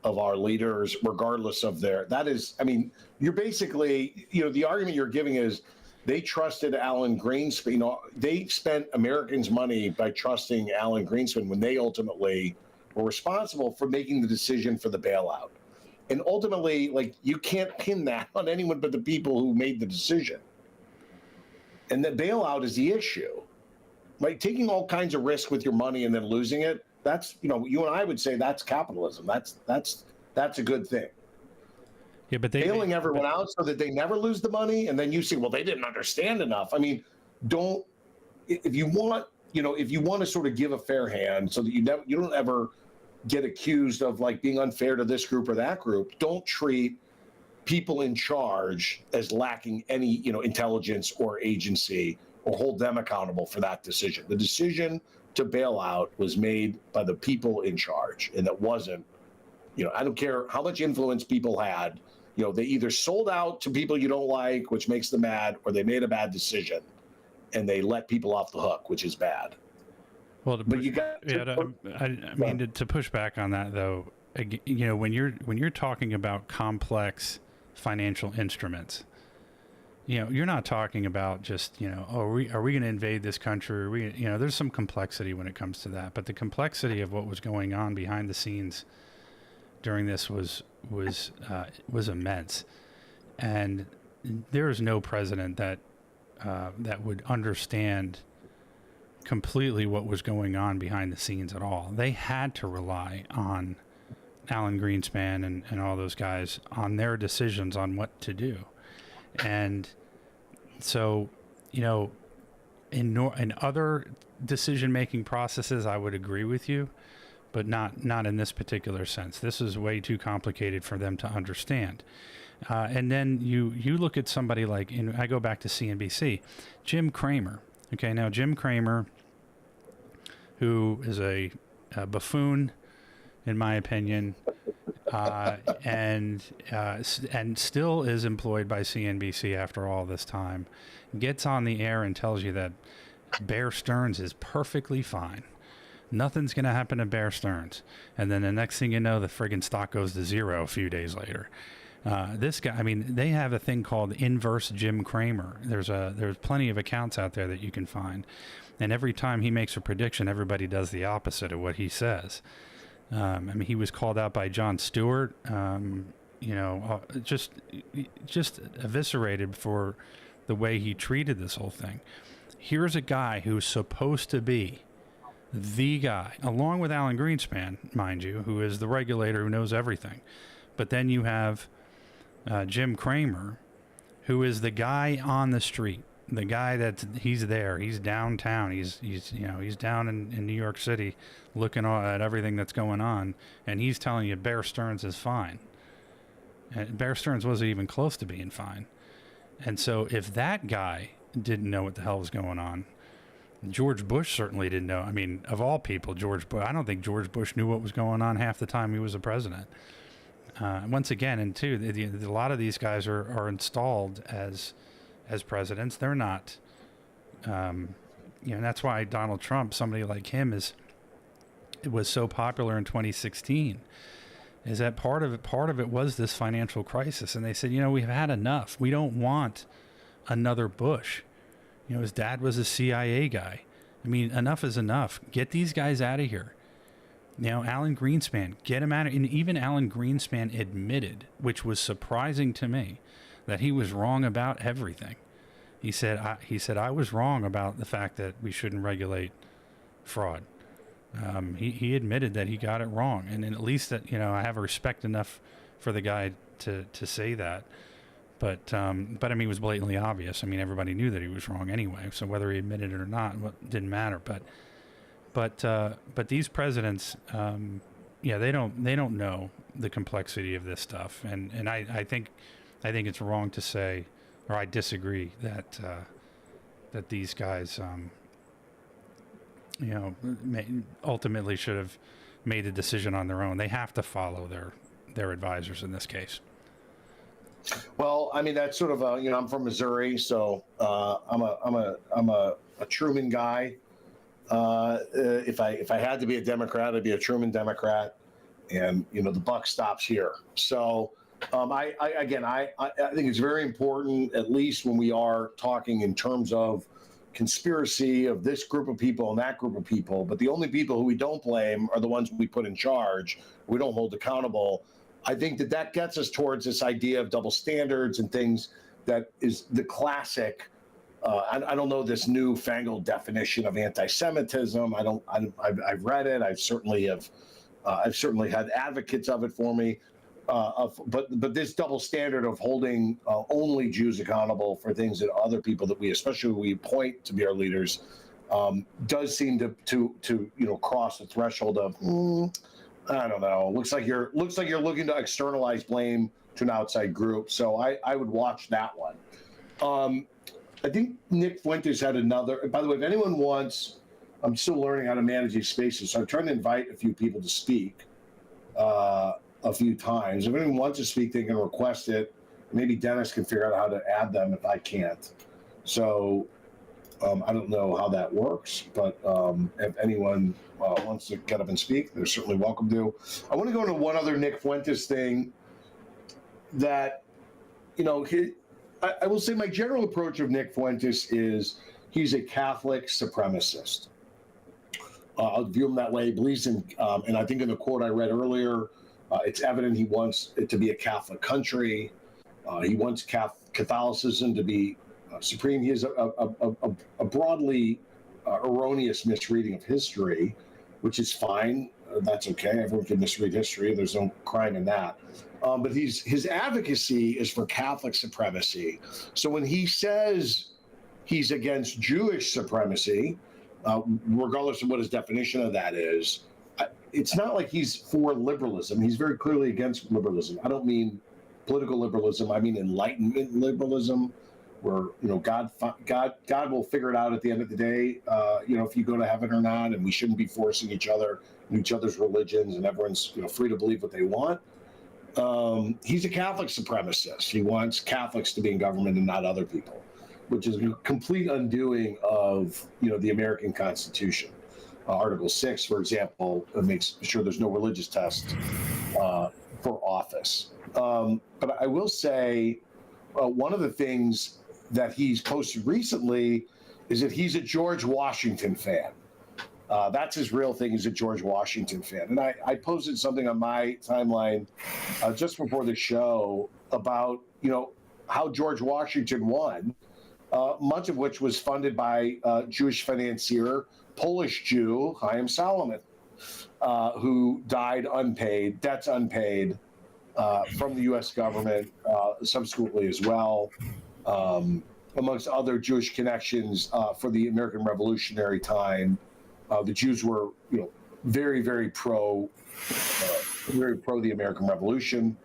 of our leaders, regardless of that is, I mean, you're basically, the argument you're giving is they trusted Alan Greenspan. They spent Americans' money by trusting Alan Greenspan when they ultimately were responsible for making the decision for the bailout. And ultimately, like, you can't pin that on anyone but the people who made the decision. And the bailout is the issue. Like, taking all kinds of risk with your money and then losing it, that's, you and I would say that's capitalism. That's a good thing. Yeah, but bailing everyone out so that they never lose the money, and then you say, well, they didn't understand enough. I mean, if you want to sort of give a fair hand so that you don't ever get accused of like being unfair to this group or that group, don't treat people in charge as lacking any, intelligence or agency, or hold them accountable for that decision. The decision to bail out was made by the people in charge, and that wasn't, I don't care how much influence people had, they either sold out to people you don't like, which makes them mad, or they made a bad decision and they let people off the hook, which is bad. Well, to push back on that though, when you're talking about complex financial instruments, you're not talking about just, are we going to invade this country? There's some complexity when it comes to that, but the complexity of what was going on behind the scenes during this was immense. And there is no president that would understand completely what was going on behind the scenes at all. They had to rely on Alan Greenspan and all those guys on their decisions on what to do. And so, in other decision-making processes, I would agree with you, but not in this particular sense. This is way too complicated for them to understand. And then you look at somebody like, I go back to CNBC, Jim Cramer. Okay, now Jim Cramer, who is a buffoon, in my opinion, and still is employed by CNBC after all this time, gets on the air and tells you that Bear Stearns is perfectly fine. Nothing's going to happen to Bear Stearns. And then the next thing you know, the friggin' stock goes to zero a few days later. This guy, I mean, they have a thing called Inverse Jim Cramer. There's plenty of accounts out there that you can find. And every time he makes a prediction, everybody does the opposite of what he says. I mean, he was called out by Jon Stewart, just eviscerated for the way he treated this whole thing. Here's a guy who's supposed to be the guy, along with Alan Greenspan, mind you, who is the regulator who knows everything. But then you have Jim Cramer, who is the guy on the street, the guy he's there, he's downtown, he's down in New York City looking at everything that's going on, and he's telling you Bear Stearns is fine. And Bear Stearns wasn't even close to being fine. And so if that guy didn't know what the hell was going on, George Bush certainly didn't know. I mean, of all people, George Bush, I don't think George Bush knew what was going on half the time he was a president. Once again, and two, a lot of these guys are installed as presidents. They're not, and that's why Donald Trump, somebody like him, is it was so popular in 2016 is that part of it was this financial crisis. And they said, we've had enough. We don't want another Bush. His dad was a CIA guy. I mean, enough is enough. Get these guys out of here. Alan Greenspan, get him out of, and even Alan Greenspan admitted, which was surprising to me, that he was wrong about everything. He said, I was wrong about the fact that we shouldn't regulate fraud. He admitted that he got it wrong. And at least that, I have respect enough for the guy to say that. But I mean, it was blatantly obvious. I mean, everybody knew that he was wrong anyway. So whether he admitted it or not, didn't matter. But these presidents, they don't know the complexity of this stuff. And I think it's wrong to say, or I disagree that these guys, ultimately should have made the decision on their own. They have to follow their advisors in this case. Well, I mean, that's sort of I'm from Missouri, so I'm a Truman guy. If I had to be a Democrat, I'd be a Truman Democrat, and the buck stops here. So I think it's very important, at least when we are talking in terms of conspiracy of this group of people and that group of people. But the only people who we don't blame are the ones we put in charge. We don't hold accountable. I think that gets us towards this idea of double standards and things that is the classic. I don't know this newfangled definition of anti-Semitism. I've read it. I've certainly had advocates of it for me. But this double standard of holding only Jews accountable for things that other people that especially we point to be our leaders, does seem to cross the threshold of I don't know. Looks like you're looking to externalize blame to an outside group. So I would watch that one. I think Nick Fuentes had another. By the way, if anyone wants, I'm still learning how to manage these spaces, so I'm trying to invite a few people to speak a few times. If anyone wants to speak, they can request it. Maybe Dennis can figure out how to add them if I can't. So I don't know how that works, but if anyone wants to get up and speak, they're certainly welcome to. I want to go into one other Nick Fuentes thing that, I will say my general approach of Nick Fuentes is he's a Catholic supremacist. I'll view him that way. He believes in, and I think in the quote I read earlier, it's evident he wants it to be a Catholic country. He wants Catholicism to be supreme. He has a broadly erroneous misreading of history, which is fine. That's okay. Everyone can misread history. There's no crime in that. But his advocacy is for Catholic supremacy. So when he says he's against Jewish supremacy, regardless of what his definition of that is, it's not like he's for liberalism. He's very clearly against liberalism. I don't mean political liberalism. I mean Enlightenment liberalism, where God will figure it out at the end of the day. If you go to heaven or not, and we shouldn't be forcing each other's religions, and everyone's free to believe what they want. He's a Catholic supremacist. He wants Catholics to be in government and not other people, which is a complete undoing of the American Constitution. Article 6, for example, makes sure there's no religious test for office. But I will say one of the things that he's posted recently is that he's a George Washington fan. That's his real thing. He's a George Washington fan. And I posted something on my timeline just before the show about, how George Washington won, much of which was funded by Jewish financier, Polish Jew, Chaim Salomon, who died unpaid, debts unpaid from the U.S. government subsequently as well, amongst other Jewish connections for the American Revolutionary time. The Jews were, very, very pro the American Revolution,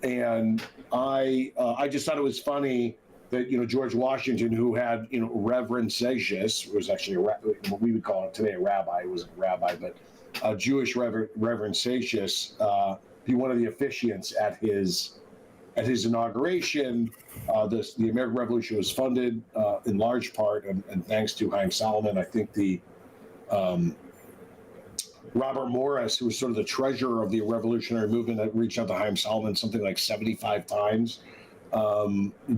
and I just thought it was funny that George Washington, who had Reverend Seixas, was actually what we would call it today a rabbi. He wasn't a rabbi, but Jewish Reverend Seixas, be one of the officiants at his inauguration. The American Revolution was funded in large part, and thanks to Chaim Salomon. I think Robert Morris, who was sort of the treasurer of the revolutionary movement, that reached out to Haim Salomon something like 75 times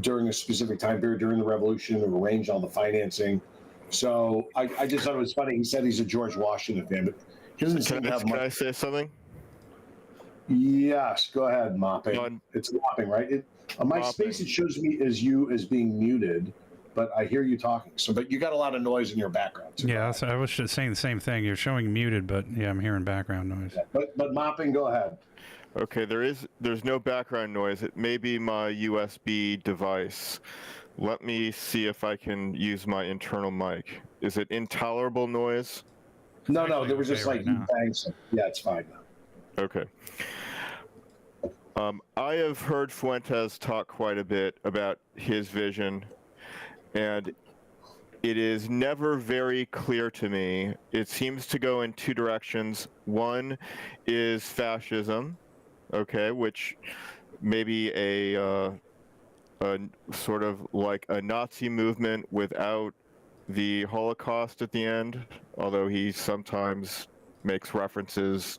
during a specific time period during the revolution, and arranged all the financing. So I just thought it was funny. He said he's a George Washington fan, but he doesn't seem to have much. Can I say something? Yes, go ahead, Mopping. It's Mopping, right? On my Mopping. space, it shows me as you as being muted, but I hear you talking. So, but you got a lot of noise in your background. So yeah, so I was just saying the same thing. You're showing muted, but yeah, I'm hearing background noise. Yeah, but Mopping, go ahead. Okay, there's no background noise. It may be my USB device. Let me see if I can use my internal mic. Is it intolerable noise? No, there was just okay like right you bang some. Yeah, it's fine now. Okay. I have heard Fuentes talk quite a bit about his vision, and it is never very clear to me. It seems to go in two directions. One is fascism, okay, which maybe a sort of like a Nazi movement without the Holocaust at the end, although he sometimes makes references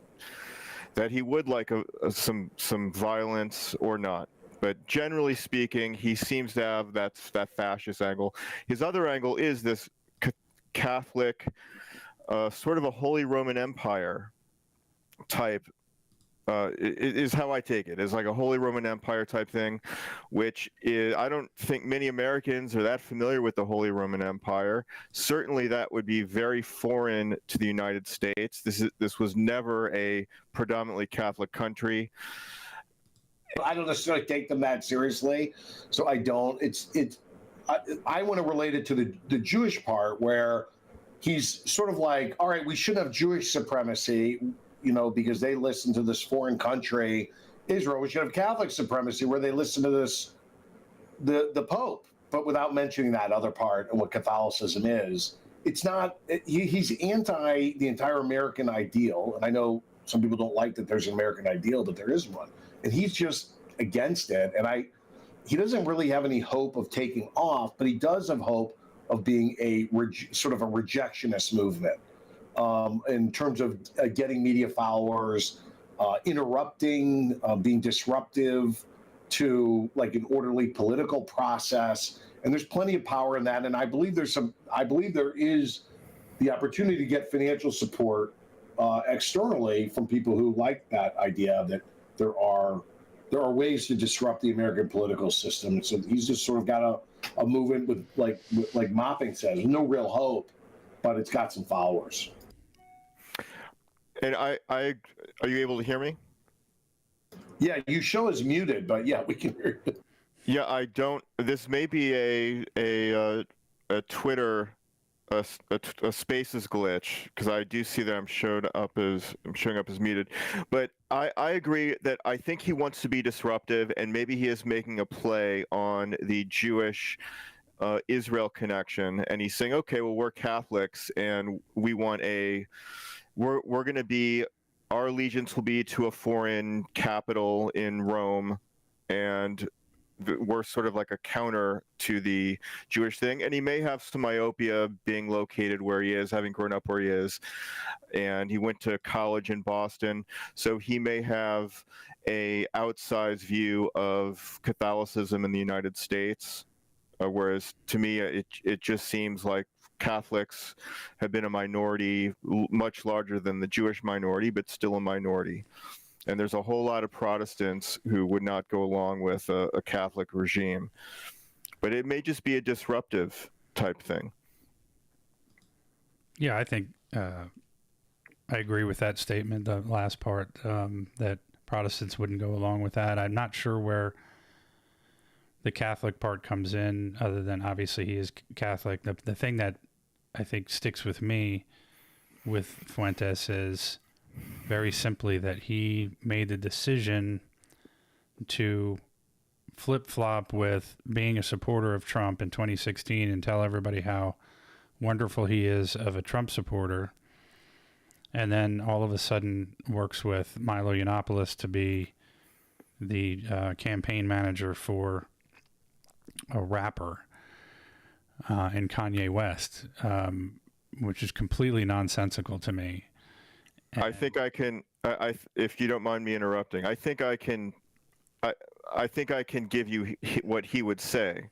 that he would like some violence or not. But generally speaking, he seems to have that fascist angle. His other angle is this Catholic, sort of a Holy Roman Empire type. Is how I take it. It's like a Holy Roman Empire type thing, which is, I don't think many Americans are that familiar with the Holy Roman Empire. Certainly that would be very foreign to the United States. This was never a predominantly Catholic country. I don't necessarily take them that seriously, so I don't. I want to relate it to the Jewish part, where he's sort of like, all right, we should have Jewish supremacy, because they listen to this foreign country, Israel. We should have Catholic supremacy, where they listen to the Pope, but without mentioning that other part and what Catholicism is. It's not. He's anti the entire American ideal, and I know some people don't like that there's an American ideal, but there is one, and he's just against it. And he doesn't really have any hope of taking off, but he does have hope of being sort of a rejectionist movement. In terms of getting media followers, interrupting, being disruptive to like an orderly political process. And there's plenty of power in that. And I believe there is the opportunity to get financial support externally from people who like that idea that there are ways to disrupt the American political system. So he's just sort of got a movement with like Mopping says, no real hope, but it's got some followers. And are you able to hear me? Yeah, you show is muted, but yeah, we can hear you. Yeah, I don't. This may be a Twitter a Spaces glitch, because I do see that I'm showing up as muted. But I agree that I think he wants to be disruptive, and maybe he is making a play on the Jewish Israel connection, and he's saying, okay, well, we're Catholics, and we want we're going to be, our allegiance will be to a foreign capital in Rome, and we're sort of like a counter to the Jewish thing. And he may have some myopia being located where he is, having grown up where he is, and he went to college in Boston, so he may have a outsized view of Catholicism in the United States, whereas to me it just seems like Catholics have been a minority, much larger than the Jewish minority, but still a minority. And there's a whole lot of Protestants who would not go along with a Catholic regime. But it may just be a disruptive type thing. Yeah, I think I agree with that statement, the last part, that Protestants wouldn't go along with that. I'm not sure where the Catholic part comes in, other than obviously he is Catholic. The thing that I think sticks with me with Fuentes is very simply that he made the decision to flip-flop with being a supporter of Trump in 2016 and tell everybody how wonderful he is of a Trump supporter, and then all of a sudden works with Milo Yiannopoulos to be the campaign manager for a rapper and Kanye West, which is completely nonsensical to me. I think I can. If you don't mind me interrupting, I think I can. I think I can give you what he would say.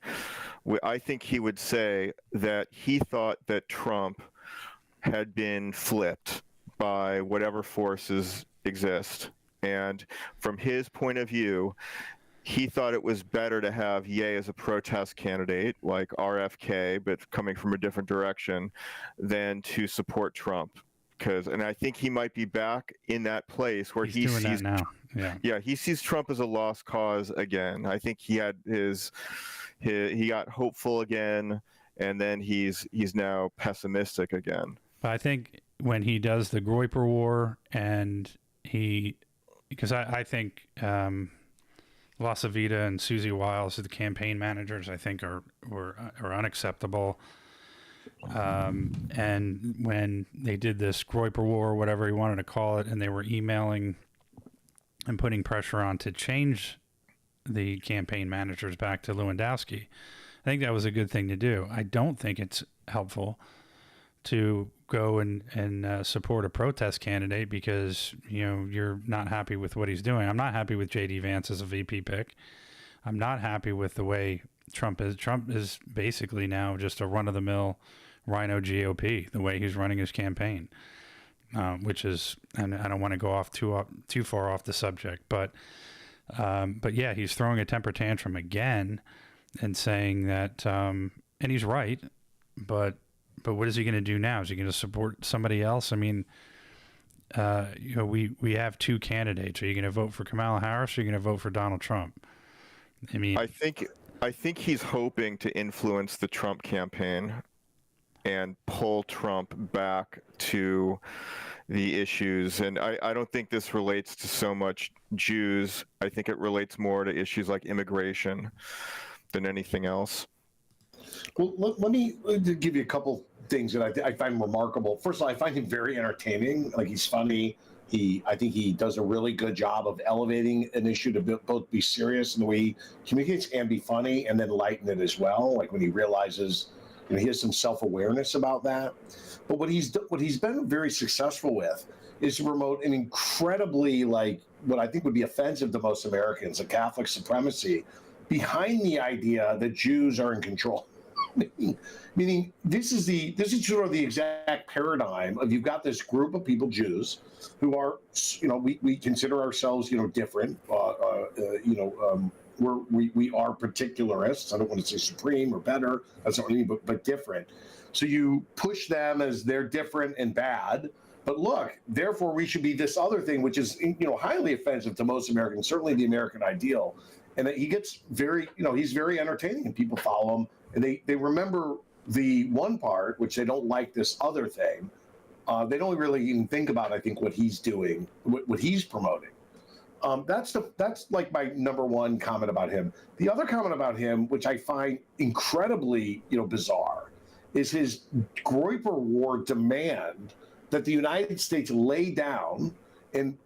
I think he would say that he thought that Trump had been flipped by whatever forces exist, and from his point of view, he thought it was better to have Ye as a protest candidate, like RFK, but coming from a different direction, than to support Trump. And I think he might be back in that place where He's doing sees that now. Yeah, he sees Trump as a lost cause again. I think he had he got hopeful again, and then he's now pessimistic again. But I think when he does the Groyper War, and because I think Lasavita and Susie Wiles, the campaign managers, I think are unacceptable. And when they did this Groyper War, whatever he wanted to call it, and they were emailing and putting pressure on to change the campaign managers back to Lewandowski, I think that was a good thing to do. I don't think it's helpful to go and support a protest candidate because you're not happy with what he's doing. I'm not happy with J.D. Vance as a VP pick. I'm not happy with the way Trump is. Trump is basically now just a run-of-the-mill rhino GOP, the way he's running his campaign, which is, and I don't want to go off too far off the subject, but yeah, he's throwing a temper tantrum again and saying that, and he's right, but what is he going to do now? Is he going to support somebody else? I mean, we have two candidates. Are you going to vote for Kamala Harris or are you going to vote for Donald Trump? I mean, I think he's hoping to influence the Trump campaign and pull Trump back to the issues. And I don't think this relates to so much Jews. I think it relates more to issues like immigration than anything else. Well, let me give you a couple things that I find remarkable. First of all, I find him very entertaining. Like, he's funny. I think he does a really good job of elevating an issue to both be serious in the way he communicates and be funny, and then lighten it as well. Like when he realizes, he has some self-awareness about that. But what he's been very successful with is to promote an incredibly, like, what I think would be offensive to most Americans, a Catholic supremacy behind the idea that Jews are in control. Meaning this is sort of the exact paradigm of, you've got this group of people, Jews, who are, we consider ourselves, different. We are particularists. I don't want to say supreme or better. That's not what I mean, but different. So you push them as they're different and bad. But look, therefore we should be this other thing, which is, highly offensive to most Americans, certainly the American ideal. And he gets very, he's very entertaining, and people follow him. And they remember the one part, which they don't like this other thing. They don't really even think about, I think, what he's doing, what he's promoting. That's like my number one comment about him. The other comment about him, which I find incredibly, bizarre, is his Groyper War demand that the United States lay down and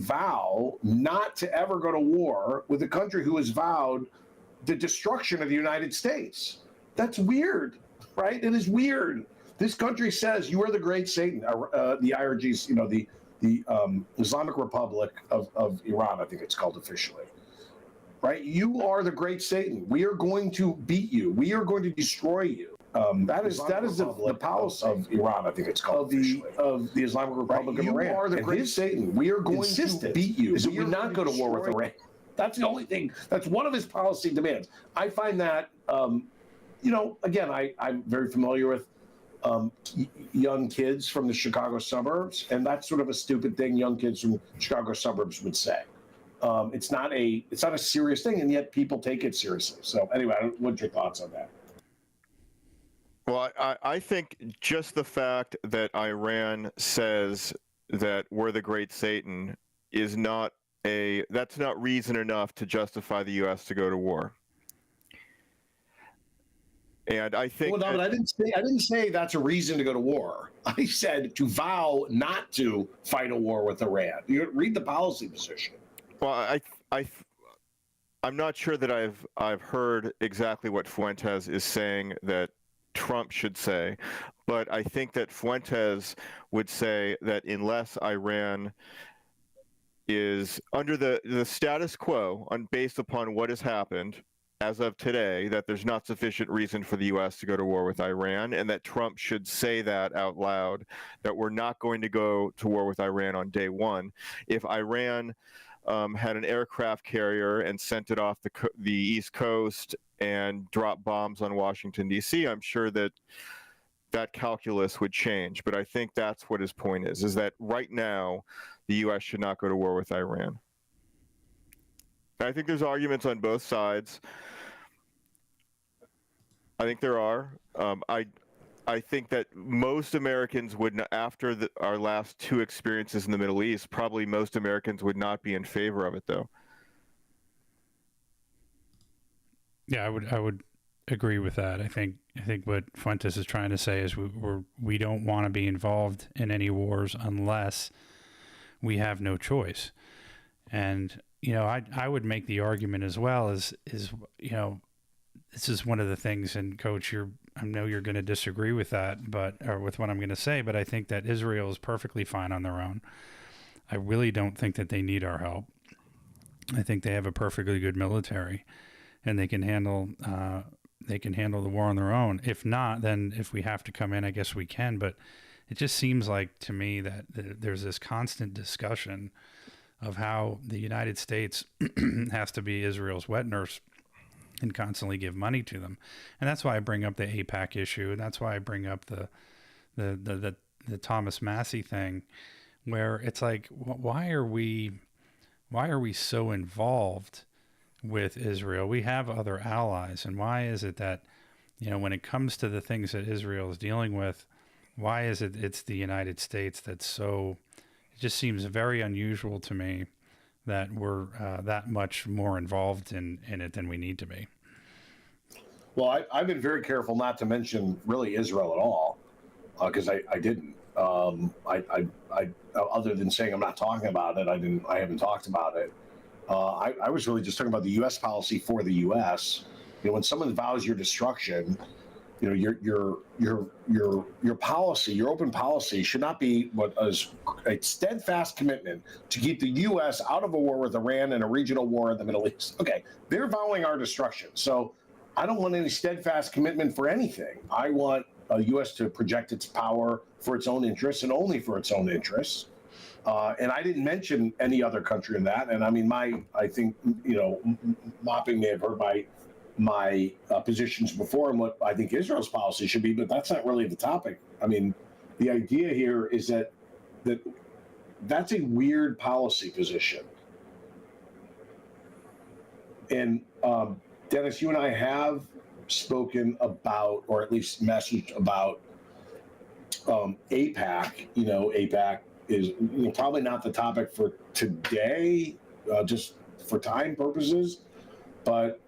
vow not to ever go to war with a country who has vowed the destruction of the United States. That's weird, right? It is weird. This country says, you are the great Satan. The IRG's, the Islamic Republic of Iran, I think it's called officially, right? You are the great Satan. We are going to beat you. We are going to destroy you. That is the policy of Iran, I think it's called, of the Islamic Republic of Iran. You are the great Satan. We are going to beat you. Is that we not go to war with Iran. That's the only thing. That's one of his policy demands. I find that, again, I'm very familiar with young kids from the Chicago suburbs, and that's sort of a stupid thing young kids from Chicago suburbs would say. It's not a serious thing, and yet people take it seriously. So anyway, what's your thoughts on that? Well, I think just the fact that Iran says that we're the great Satan is that's not reason enough to justify the U.S. to go to war. And I think. Well, no, but I didn't say that's a reason to go to war. I said to vow not to fight a war with Iran. You read the policy position. Well, I'm not sure that I've heard exactly what Fuentes is saying, that Trump should say. But I think that Fuentes would say that unless Iran is under the status quo based upon what has happened as of today, that there's not sufficient reason for the U.S. to go to war with Iran, and that Trump should say that out loud, that we're not going to go to war with Iran on day one. If Iran had an aircraft carrier and sent it off the East Coast and dropped bombs on Washington, D.C., I'm sure that calculus would change. But I think that's what his point is that right now, the U.S. should not go to war with Iran. I think there's arguments on both sides. I think there are. I think that most Americans would, after our last two experiences in the Middle East, probably most Americans would not be in favor of it, though. Yeah, I would agree with that. I think what Fuentes is trying to say is we don't want to be involved in any wars unless we have no choice. And I would make the argument as well as this is one of the things, and Coach, I know you're going to disagree with that, or with what I'm going to say, but I think that Israel is perfectly fine on their own. I really don't think that they need our help. I think they have a perfectly good military, and they can handle the war on their own. If not, then if we have to come in, I guess we can. But it just seems like to me that there's this constant discussion of how the United States has to be Israel's wet nurse and constantly give money to them. And that's why I bring up the AIPAC issue, and that's why I bring up the Thomas Massey thing, where it's like, why are we so involved with Israel? We have other allies, and why is it that when it comes to the things that Israel is dealing with, why is it's the United States that's so? It just seems very unusual to me that we're that much more involved in it than we need to be. Well, I've been very careful not to mention really Israel at all, because I didn't. I other than saying I'm not talking about it, I haven't talked about it. I was really just talking about the U.S. policy for the U.S. When someone vows your destruction, your policy, your open policy, should not be what is a steadfast commitment to keep the U.S. out of a war with Iran and a regional war in the Middle East. Okay, they're vowing our destruction, so I don't want any steadfast commitment for anything. I want the U.S. to project its power for its own interests and only for its own interests. And I didn't mention any other country in that. And I mean, I think Mopping may have heard my positions before and what I think Israel's policy should be, but that's not really the topic. I mean, the idea here is that's a weird policy position. And Dennis, you and I have spoken about, or at least messaged about AIPAC. AIPAC is probably not the topic for today, just for time purposes, but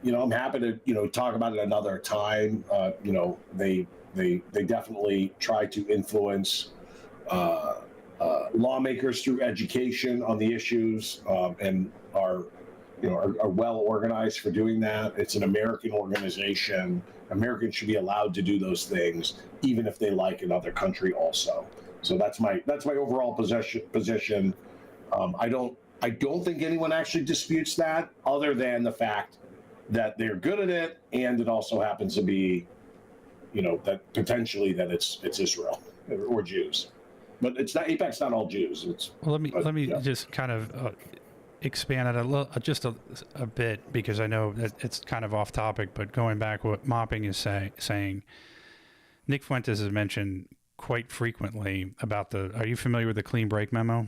I'm happy to talk about it another time. They definitely try to influence lawmakers through education on the issues, and are well organized for doing that. It's an American organization. Americans should be allowed to do those things, even if they like another country also. So that's my overall position. I don't think anyone actually disputes that, other than the fact that they're good at it, and it also happens to be, that potentially that it's Israel or Jews, but it's not. AIPAC's not all Jews. Let me just kind of expand it just a bit, because I know that it's kind of off topic, but going back what Mopping is saying, Nick Fuentes has mentioned quite frequently about are you familiar with the clean break memo?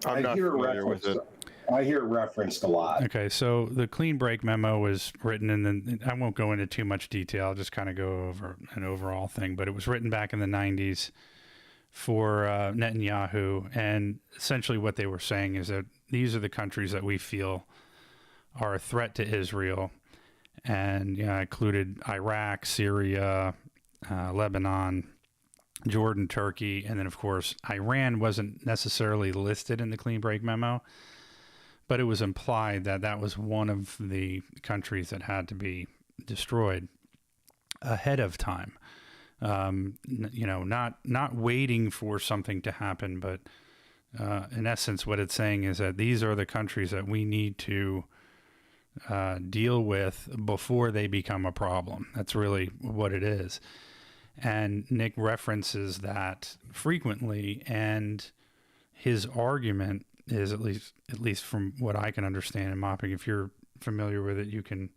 I'm not familiar with it. I hear it referenced a lot. Okay, so the clean break memo was written, and I won't go into too much detail. I'll just kind of go over an overall thing, but it was written back in the 90s for Netanyahu, and essentially what they were saying is that these are the countries that we feel are a threat to Israel, and included Iraq, Syria, Lebanon, Jordan, Turkey, and then of course Iran wasn't necessarily listed in the clean break memo, but it was implied that that was one of the countries that had to be destroyed. ahead of time. Not waiting for something to happen, but in essence, what it's saying is that these are the countries that we need to deal with before they become a problem. That's really what it is. And Nick references that frequently, and his argument is, at least from what I can understand, and Mopping, if you're familiar with it, you can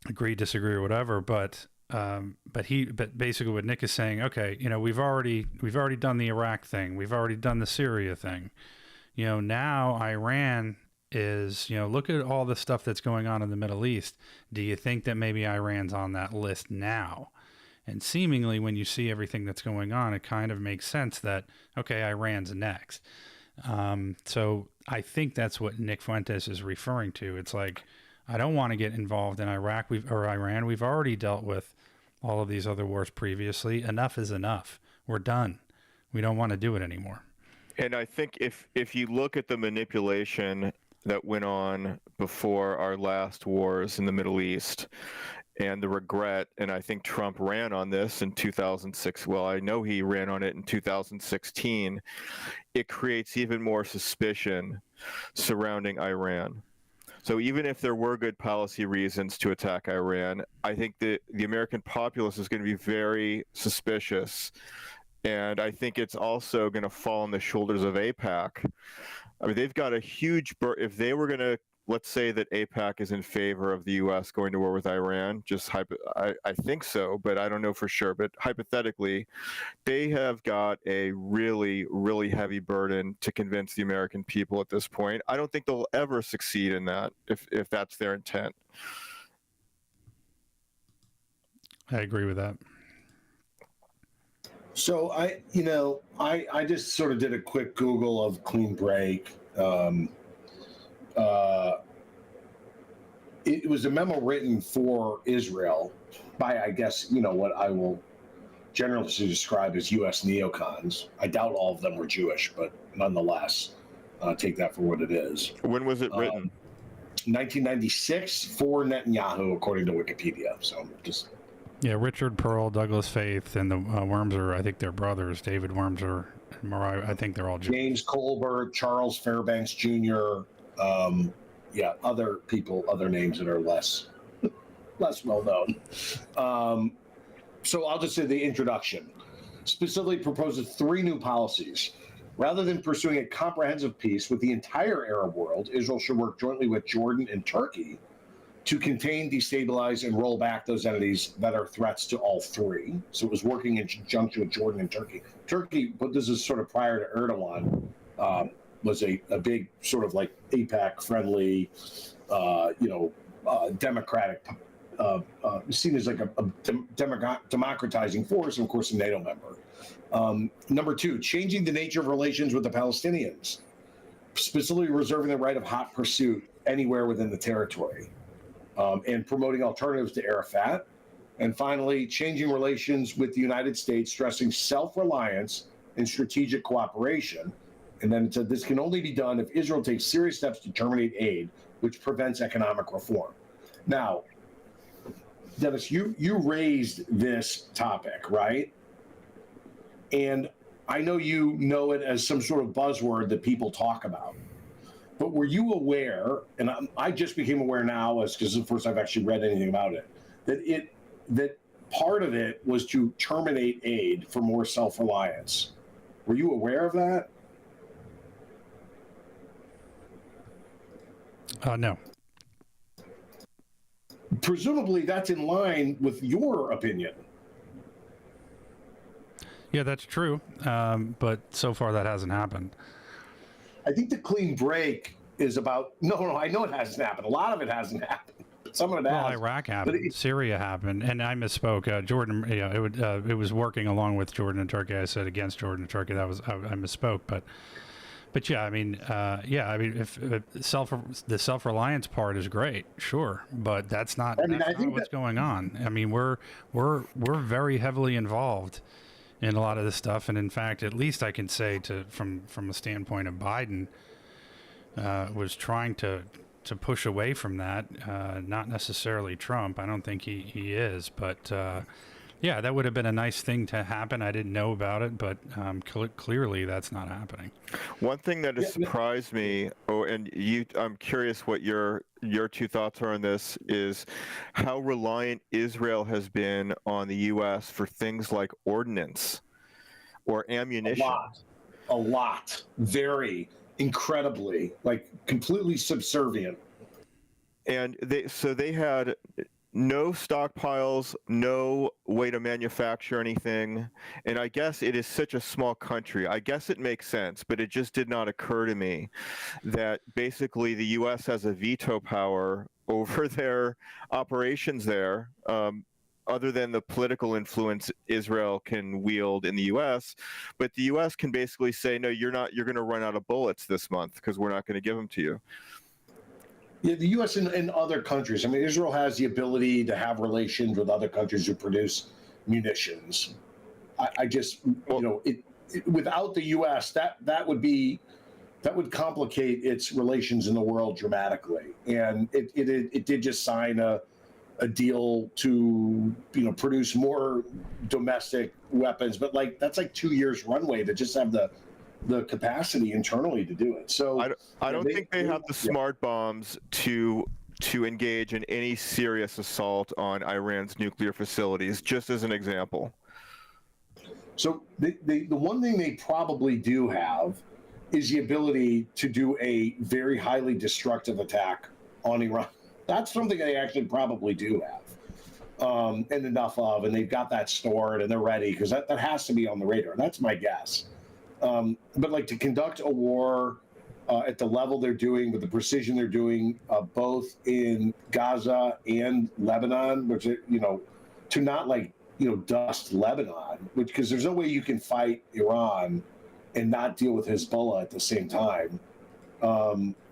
agree, disagree, or whatever. But basically what Nick is saying, okay, we've already done the Iraq thing, we've already done the Syria thing. Now Iran is, look at all the stuff that's going on in the Middle East. Do you think that maybe Iran's on that list now? And seemingly, when you see everything that's going on, it kind of makes sense that, okay, Iran's next. So I think that's what Nick Fuentes is referring to. It's like, I don't want to get involved in Iraq or Iran. We've already dealt with all of these other wars previously. Enough is enough. We're done. We don't want to do it anymore. And I think if you look at the manipulation that went on before our last wars in the Middle East, and the regret, and I think Trump ran on this in 2006. Well, I know he ran on it in 2016. It creates even more suspicion surrounding Iran. So even if there were good policy reasons to attack Iran, I think the American populace is going to be very suspicious. And I think it's also going to fall on the shoulders of AIPAC. I mean, they've got a huge if they were going to, let's say that AIPAC is in favor of the U.S. going to war with Iran, I think so, but I don't know for sure. But hypothetically, they have got a really, really heavy burden to convince the American people at this point. I don't think they'll ever succeed in that if that's their intent. I agree with that. So I just sort of did a quick Google of clean break. It was a memo written for Israel by, I guess, what I will generally describe as U.S. neocons. I doubt all of them were Jewish, but nonetheless, take that for what it is. When was it written? 1996 for Netanyahu, according to Wikipedia. So just... Yeah, Richard Pearl, Douglas Faith, and the Wormser, I think they're brothers. David Wormser and Mariah, I think they're all Jewish. James Colbert, Charles Fairbanks Jr., other people, other names that are less well known. So I'll just say the introduction specifically proposes 3 new policies. Rather than pursuing a comprehensive peace with the entire Arab world, Israel should work jointly with Jordan and Turkey to contain, destabilize, and roll back those entities that are threats to all 3. So it was working in conjunction with Jordan and Turkey. Turkey, but this is sort of prior to Erdogan, was a big sort of like AIPAC-friendly, democratic, seen as like a democratizing force, and of course a NATO member. Number 2, changing the nature of relations with the Palestinians, specifically reserving the right of hot pursuit anywhere within the territory. And promoting alternatives to Arafat. And finally, changing relations with the United States, stressing self-reliance and strategic cooperation. And then it said this can only be done if Israel takes serious steps to terminate aid, which prevents economic reform. Now, Dennis, you raised this topic, right? And I know you know it as some sort of buzzword that people talk about. But were you aware, and I just became aware now, because this is the first I've actually read anything about it, that part of it was to terminate aid for more self-reliance. Were you aware of that? No. Presumably that's in line with your opinion. Yeah, that's true. But so far that hasn't happened. I think the clean break is about... No, I know it hasn't happened. A lot of it hasn't happened. Some of it has. Well, Iraq happened. Syria happened. And I misspoke. Jordan, it was working along with Jordan and Turkey. I said against Jordan and Turkey. I misspoke. But yeah, if the self-reliance part is great, sure. But that's not, what's going on. I mean, we're very heavily involved in a lot of this stuff, and in fact, at least I can say from a standpoint of Biden, was trying to push away from that. Not necessarily Trump. I don't think he is, but yeah, that would have been a nice thing to happen. I didn't know about it, but clearly that's not happening. One thing that has surprised me, I'm curious what your two thoughts are on this, is how reliant Israel has been on the U.S. for things like ordnance or ammunition. A lot, very incredibly, like completely subservient. And they had no stockpiles, no way to manufacture anything. And I guess it is such a small country. I guess it makes sense, but it just did not occur to me that basically the U.S. has a veto power over their operations there, other than the political influence Israel can wield in the U.S. But the U.S. can basically say, no, you're going to run out of bullets this month because we're not going to give them to you. Yeah, the U.S. and other countries. I mean, Israel has the ability to have relations with other countries who produce munitions. I just, without the U.S., that would complicate its relations in the world dramatically. And it did just sign a deal to produce more domestic weapons, but that's like 2 years runway to just have the capacity internally to do it. So I don't think they have the smart bombs to engage in any serious assault on Iran's nuclear facilities, just as an example. So the one thing they probably do have is the ability to do a very highly destructive attack on Iran. That's something they actually probably do have, and enough of, and they've got that stored and they're ready, because that has to be on the radar. That's my guess. But to conduct a war at the level they're doing, with the precision they're doing, both in Gaza and Lebanon, which to not dust Lebanon, because there's no way you can fight Iran and not deal with Hezbollah at the same time.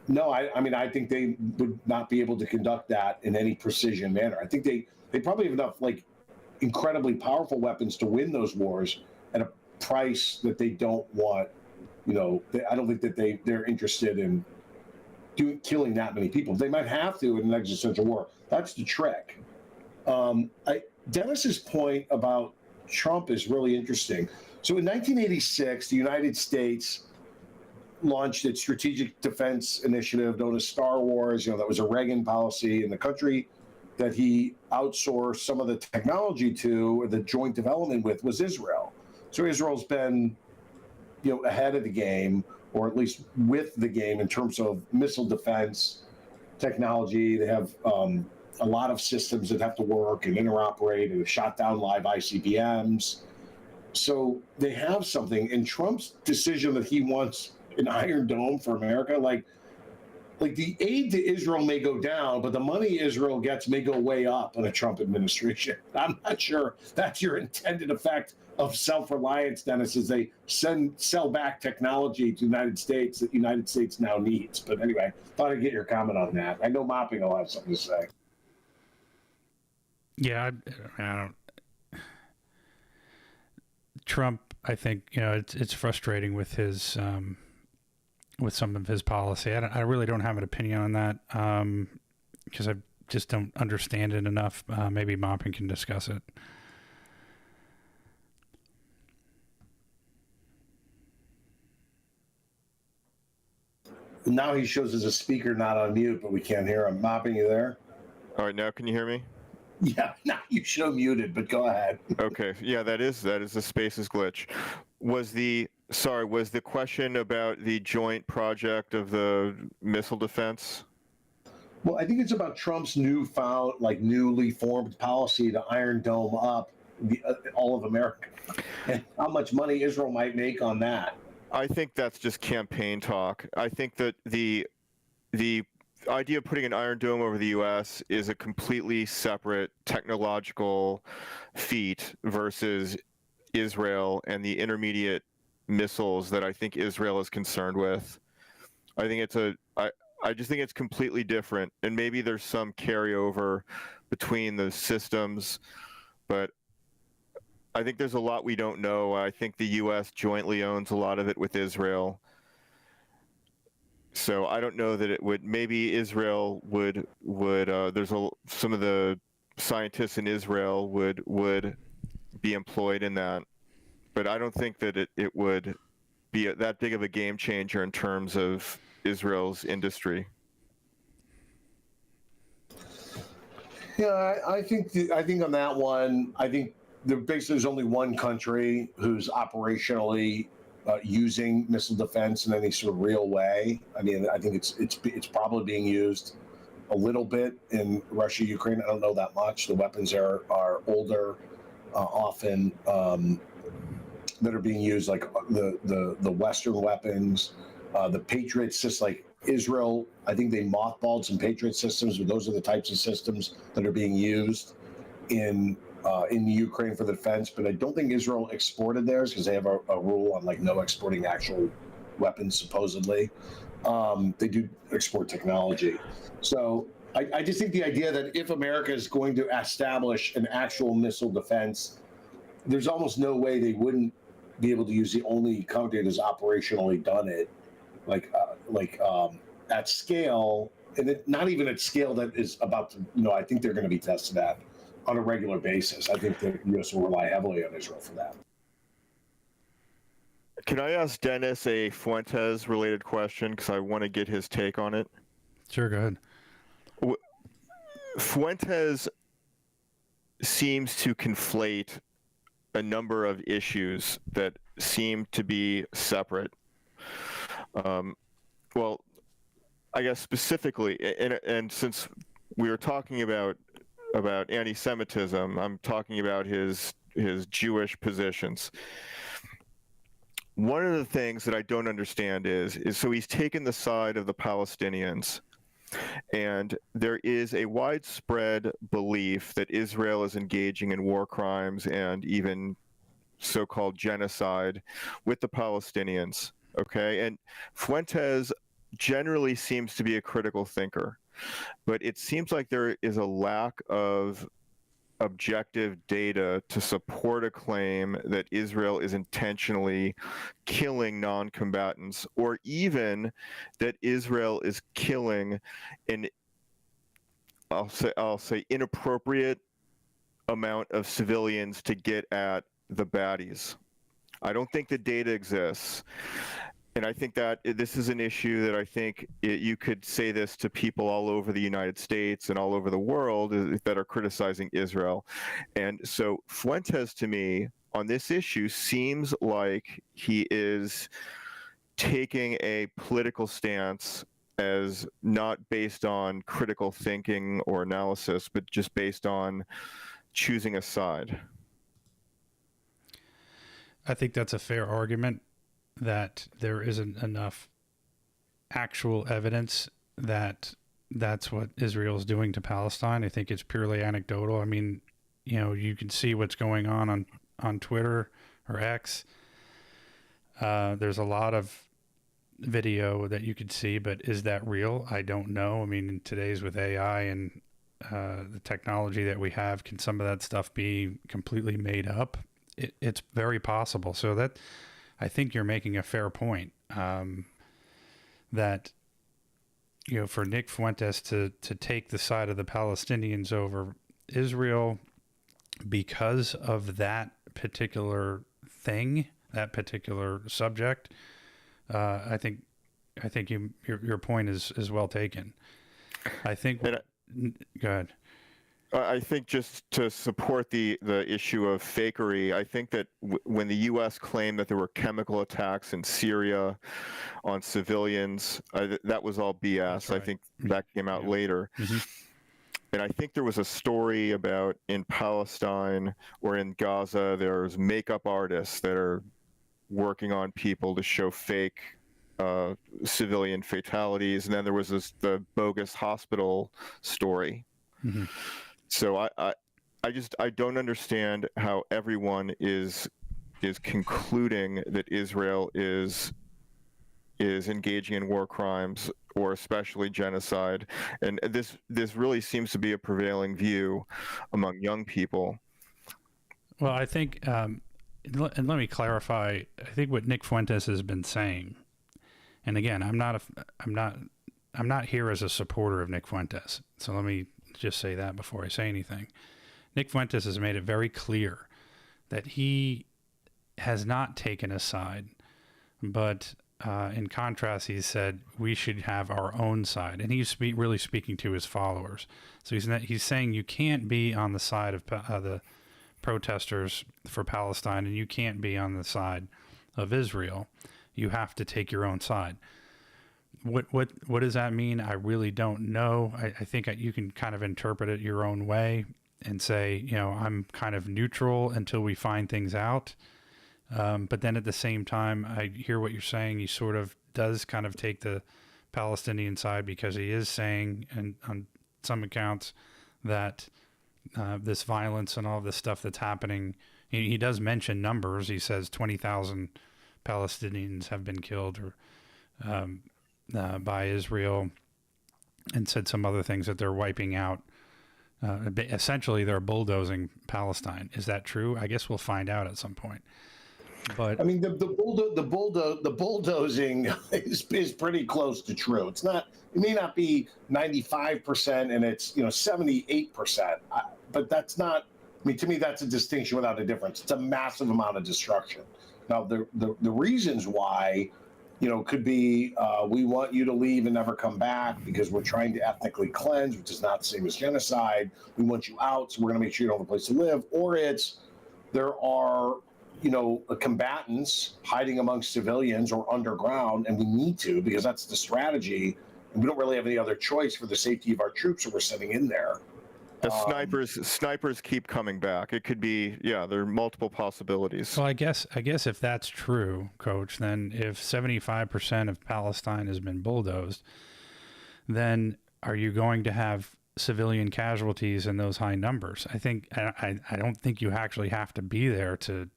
No, I mean, I think they would not be able to conduct that in any precision manner. I think they probably have enough incredibly powerful weapons to win those wars at a price that they don't want. I don't think that they're interested in killing that many people. They might have to in an existential war. That's the trick. Dennis's point about Trump is really interesting. So in 1986, the United States launched its Strategic Defense Initiative, known as Star Wars. That was a Reagan policy, and the country that he outsourced some of the technology to, or the joint development with, was Israel. So Israel's been, ahead of the game, or at least with the game in terms of missile defense technology. They have a lot of systems that have to work and interoperate, and have shot down live ICBMs. So they have something. And Trump's decision that he wants an Iron Dome for America, like the aid to Israel may go down, but the money Israel gets may go way up in a Trump administration. I'm not sure that's your intended effect of self-reliance, Dennis, as they sell back technology to the United States that the United States now needs. But anyway, thought I'd get your comment on that. I know Mopping will have something to say. Yeah, I don't. Trump, I think, it's frustrating with his with some of his policy. I really don't have an opinion on that, because I just don't understand it enough. Maybe Mopping can discuss it. Now he shows as a speaker, not on mute, but we can't hear him. Mopping, you there? All right, now can you hear me? Yeah, now you show muted, but go ahead. Okay, yeah, that is the Spaces glitch. Was the question about the joint project of the missile defense? Well, I think it's about Trump's newly formed policy to Iron Dome up all of America, and how much money Israel might make on that. I think that's just campaign talk. I think that the idea of putting an Iron Dome over the U.S. is a completely separate technological feat versus Israel and the intermediate missiles that I think Israel is concerned with. I think I just think it's completely different, and maybe there's some carryover between the systems, but I think there's a lot we don't know. I think the U.S. jointly owns a lot of it with Israel. So I don't know that it would. Maybe Israel would. Some of the scientists in Israel would be employed in that, but I don't think that it would be that big of a game changer in terms of Israel's industry. Yeah, I think on that one, I think basically there's only one country who's operationally using missile defense in any sort of real way. I mean, I think it's probably being used a little bit in Russia, Ukraine. I don't know that much. The weapons are older, often that are being used, like the Western weapons, the Patriot systems, like Israel. I think they mothballed some Patriot systems, but those are the types of systems that are being used in Ukraine for the defense. But I don't think Israel exported theirs because they have a rule on like no exporting actual weapons, supposedly. They do export technology. So I just think the idea that if America is going to establish an actual missile defense, there's almost no way they wouldn't be able to use the only country that's operationally done it, at scale, and not even at scale that is about to. I think they're going to be tested at on a regular basis. I think the U.S. will rely heavily on Israel for that. Can I ask Dennis a Fuentes-related question because I want to get his take on it? Sure, go ahead. Fuentes seems to conflate a number of issues that seem to be separate. Well, I guess specifically, and since we were talking about anti-Semitism, I'm talking about his Jewish positions. One of the things that I don't understand is so he's taken the side of the Palestinians, and there is a widespread belief that Israel is engaging in war crimes and even so-called genocide with the Palestinians. Okay, and Fuentes generally seems to be a critical thinker, but it seems like there is a lack of objective data to support a claim that Israel is intentionally killing non-combatants, or even that Israel is killing an I'll say inappropriate amount of civilians to get at the baddies. I don't think the data exists. And I think that this is an issue that I think you could say this to people all over the United States and all over the world that are criticizing Israel. And so Fuentes, to me, on this issue, seems like he is taking a political stance as not based on critical thinking or analysis, but just based on choosing a side. I think that's a fair argument, that there isn't enough actual evidence that that's what Israel is doing to Palestine. I think it's purely anecdotal. I mean, you can see what's going on Twitter or X. There's a lot of video that you could see, but is that real? I don't know. I mean, in today's with AI and the technology that we have, can some of that stuff be completely made up? It's very possible. So that, I think you're making a fair point, that, for Nick Fuentes to take the side of the Palestinians over Israel because of that particular thing, that particular subject, I think your point is well taken. I think. Go ahead. I think just to support the issue of fakery, I think that when the U.S. claimed that there were chemical attacks in Syria on civilians, that was all BS. Right. I think that came out later. Mm-hmm. And I think there was a story about in Palestine or in Gaza, there's makeup artists that are working on people to show fake civilian fatalities. And then there was the bogus hospital story. Mm-hmm. So I don't understand how everyone is concluding that Israel is engaging in war crimes, or especially genocide, and this really seems to be a prevailing view among young people. Well, I think, and let me clarify. I think what Nick Fuentes has been saying And again, I'm not here as a supporter of Nick Fuentes. So let me just say that before I say anything. Nick Fuentes has made it very clear that he has not taken a side, but in contrast, he said we should have our own side, and he's really speaking to his followers. So he's saying you can't be on the side of the protesters for Palestine, and you can't be on the side of Israel. You have to take your own side. What does that mean? I really don't know. I think you can kind of interpret it your own way and say, you know, I'm kind of neutral until we find things out. But then at the same time, I hear what you're saying. He sort of does kind of take the Palestinian side, because he is saying, and on some accounts, that this violence and all this stuff that's happening, he does mention numbers. He says 20,000 Palestinians have been killed by Israel, and said some other things that they're wiping out. Essentially, they're bulldozing Palestine. Is that true? I guess we'll find out at some point. But I mean, the bulldozing is pretty close to true. It's not. It may not be 95%, and it's 78%. But that's not. I mean, to me, that's a distinction without a difference. It's a massive amount of destruction. Now, the reasons why, could be we want you to leave and never come back because we're trying to ethnically cleanse, which is not the same as genocide. We want you out, so we're going to make sure you don't have a place to live. Or it's there are combatants hiding amongst civilians or underground, and we need to, because that's the strategy, and we don't really have any other choice for the safety of our troops that we're sending in there. The snipers keep coming back. It could be, there are multiple possibilities. Well, I guess if that's true, Coach, then if 75% of Palestine has been bulldozed, then are you going to have civilian casualties in those high numbers? I don't think you actually have to be there to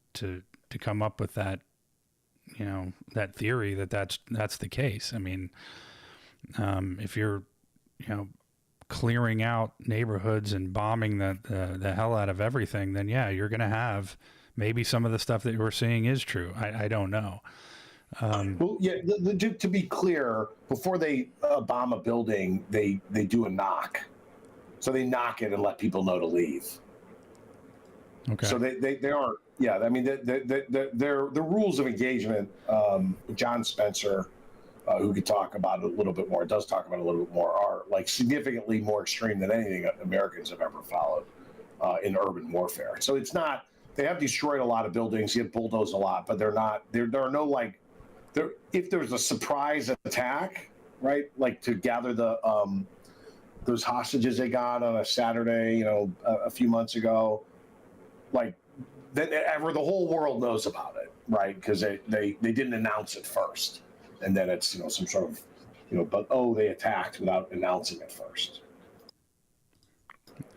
come up with that, that theory that's the case. I mean, if you're, clearing out neighborhoods and bombing the hell out of everything, then you're going to have maybe some of the stuff that we're seeing is true. I don't know. To be clear, before they bomb a building, they do a knock. So they knock it and let people know to leave. Okay. So they aren't. Yeah, I mean, the rules of engagement. John Spencer, who could talk about it a little bit more, does talk about it a little bit more, are like significantly more extreme than anything Americans have ever followed in urban warfare. So it's not. They have destroyed a lot of buildings, they have bulldozed a lot, but they're not. There are no like. There, if there's a surprise attack, right? Like to gather the those hostages they got on a Saturday, a few months ago, like. That the whole world knows about it, right? Because they didn't announce it first, and then it's some sort of they attacked without announcing it first.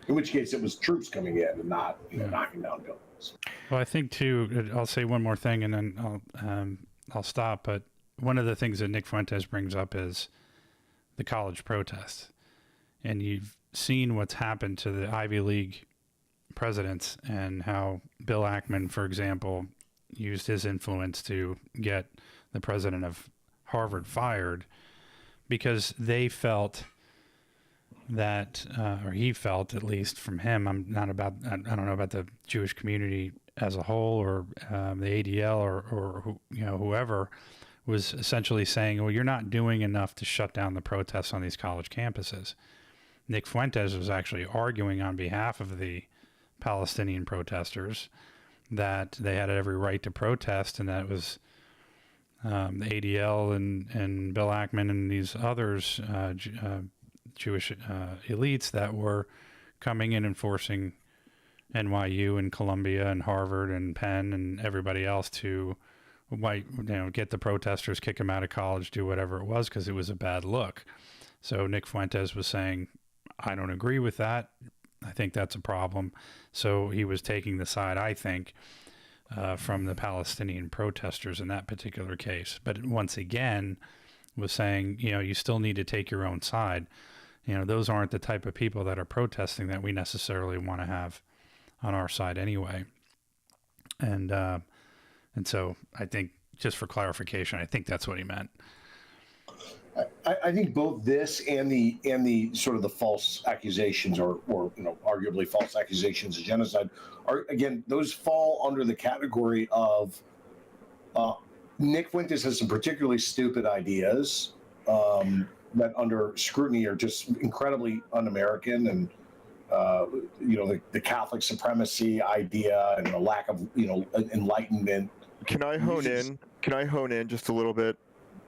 In which case, it was troops coming in and not knocking down buildings. Well, I think too. I'll say one more thing, and then I'll stop. But one of the things that Nick Fuentes brings up is the college protests, and you've seen what's happened to the Ivy League presidents, and how Bill Ackman, for example, used his influence to get the president of Harvard fired because they felt that, or he felt, at least from him, I don't know about the Jewish community as a whole, or the ADL, or whoever, was essentially saying, well, you're not doing enough to shut down the protests on these college campuses. Nick Fuentes was actually arguing on behalf of the Palestinian protesters that they had every right to protest, and that it was the ADL and Bill Ackman and these others, Jewish elites, that were coming in and forcing NYU and Columbia and Harvard and Penn and everybody else to get the protesters, kick them out of college, do whatever it was, because it was a bad look. So Nick Fuentes was saying, I don't agree with that. I think that's a problem. So he was taking the side, I think, from the Palestinian protesters in that particular case. But once again, was saying, you still need to take your own side. Those aren't the type of people that are protesting that we necessarily want to have on our side anyway. And so I think, just for clarification, I think that's what he meant. I think both this and the sort of the false accusations or arguably false accusations of genocide are, again, those fall under the category of Nick Fuentes has some particularly stupid ideas that under scrutiny are just incredibly un-American, and the Catholic supremacy idea and the lack of enlightenment. Can I hone in? Can I hone in just a little bit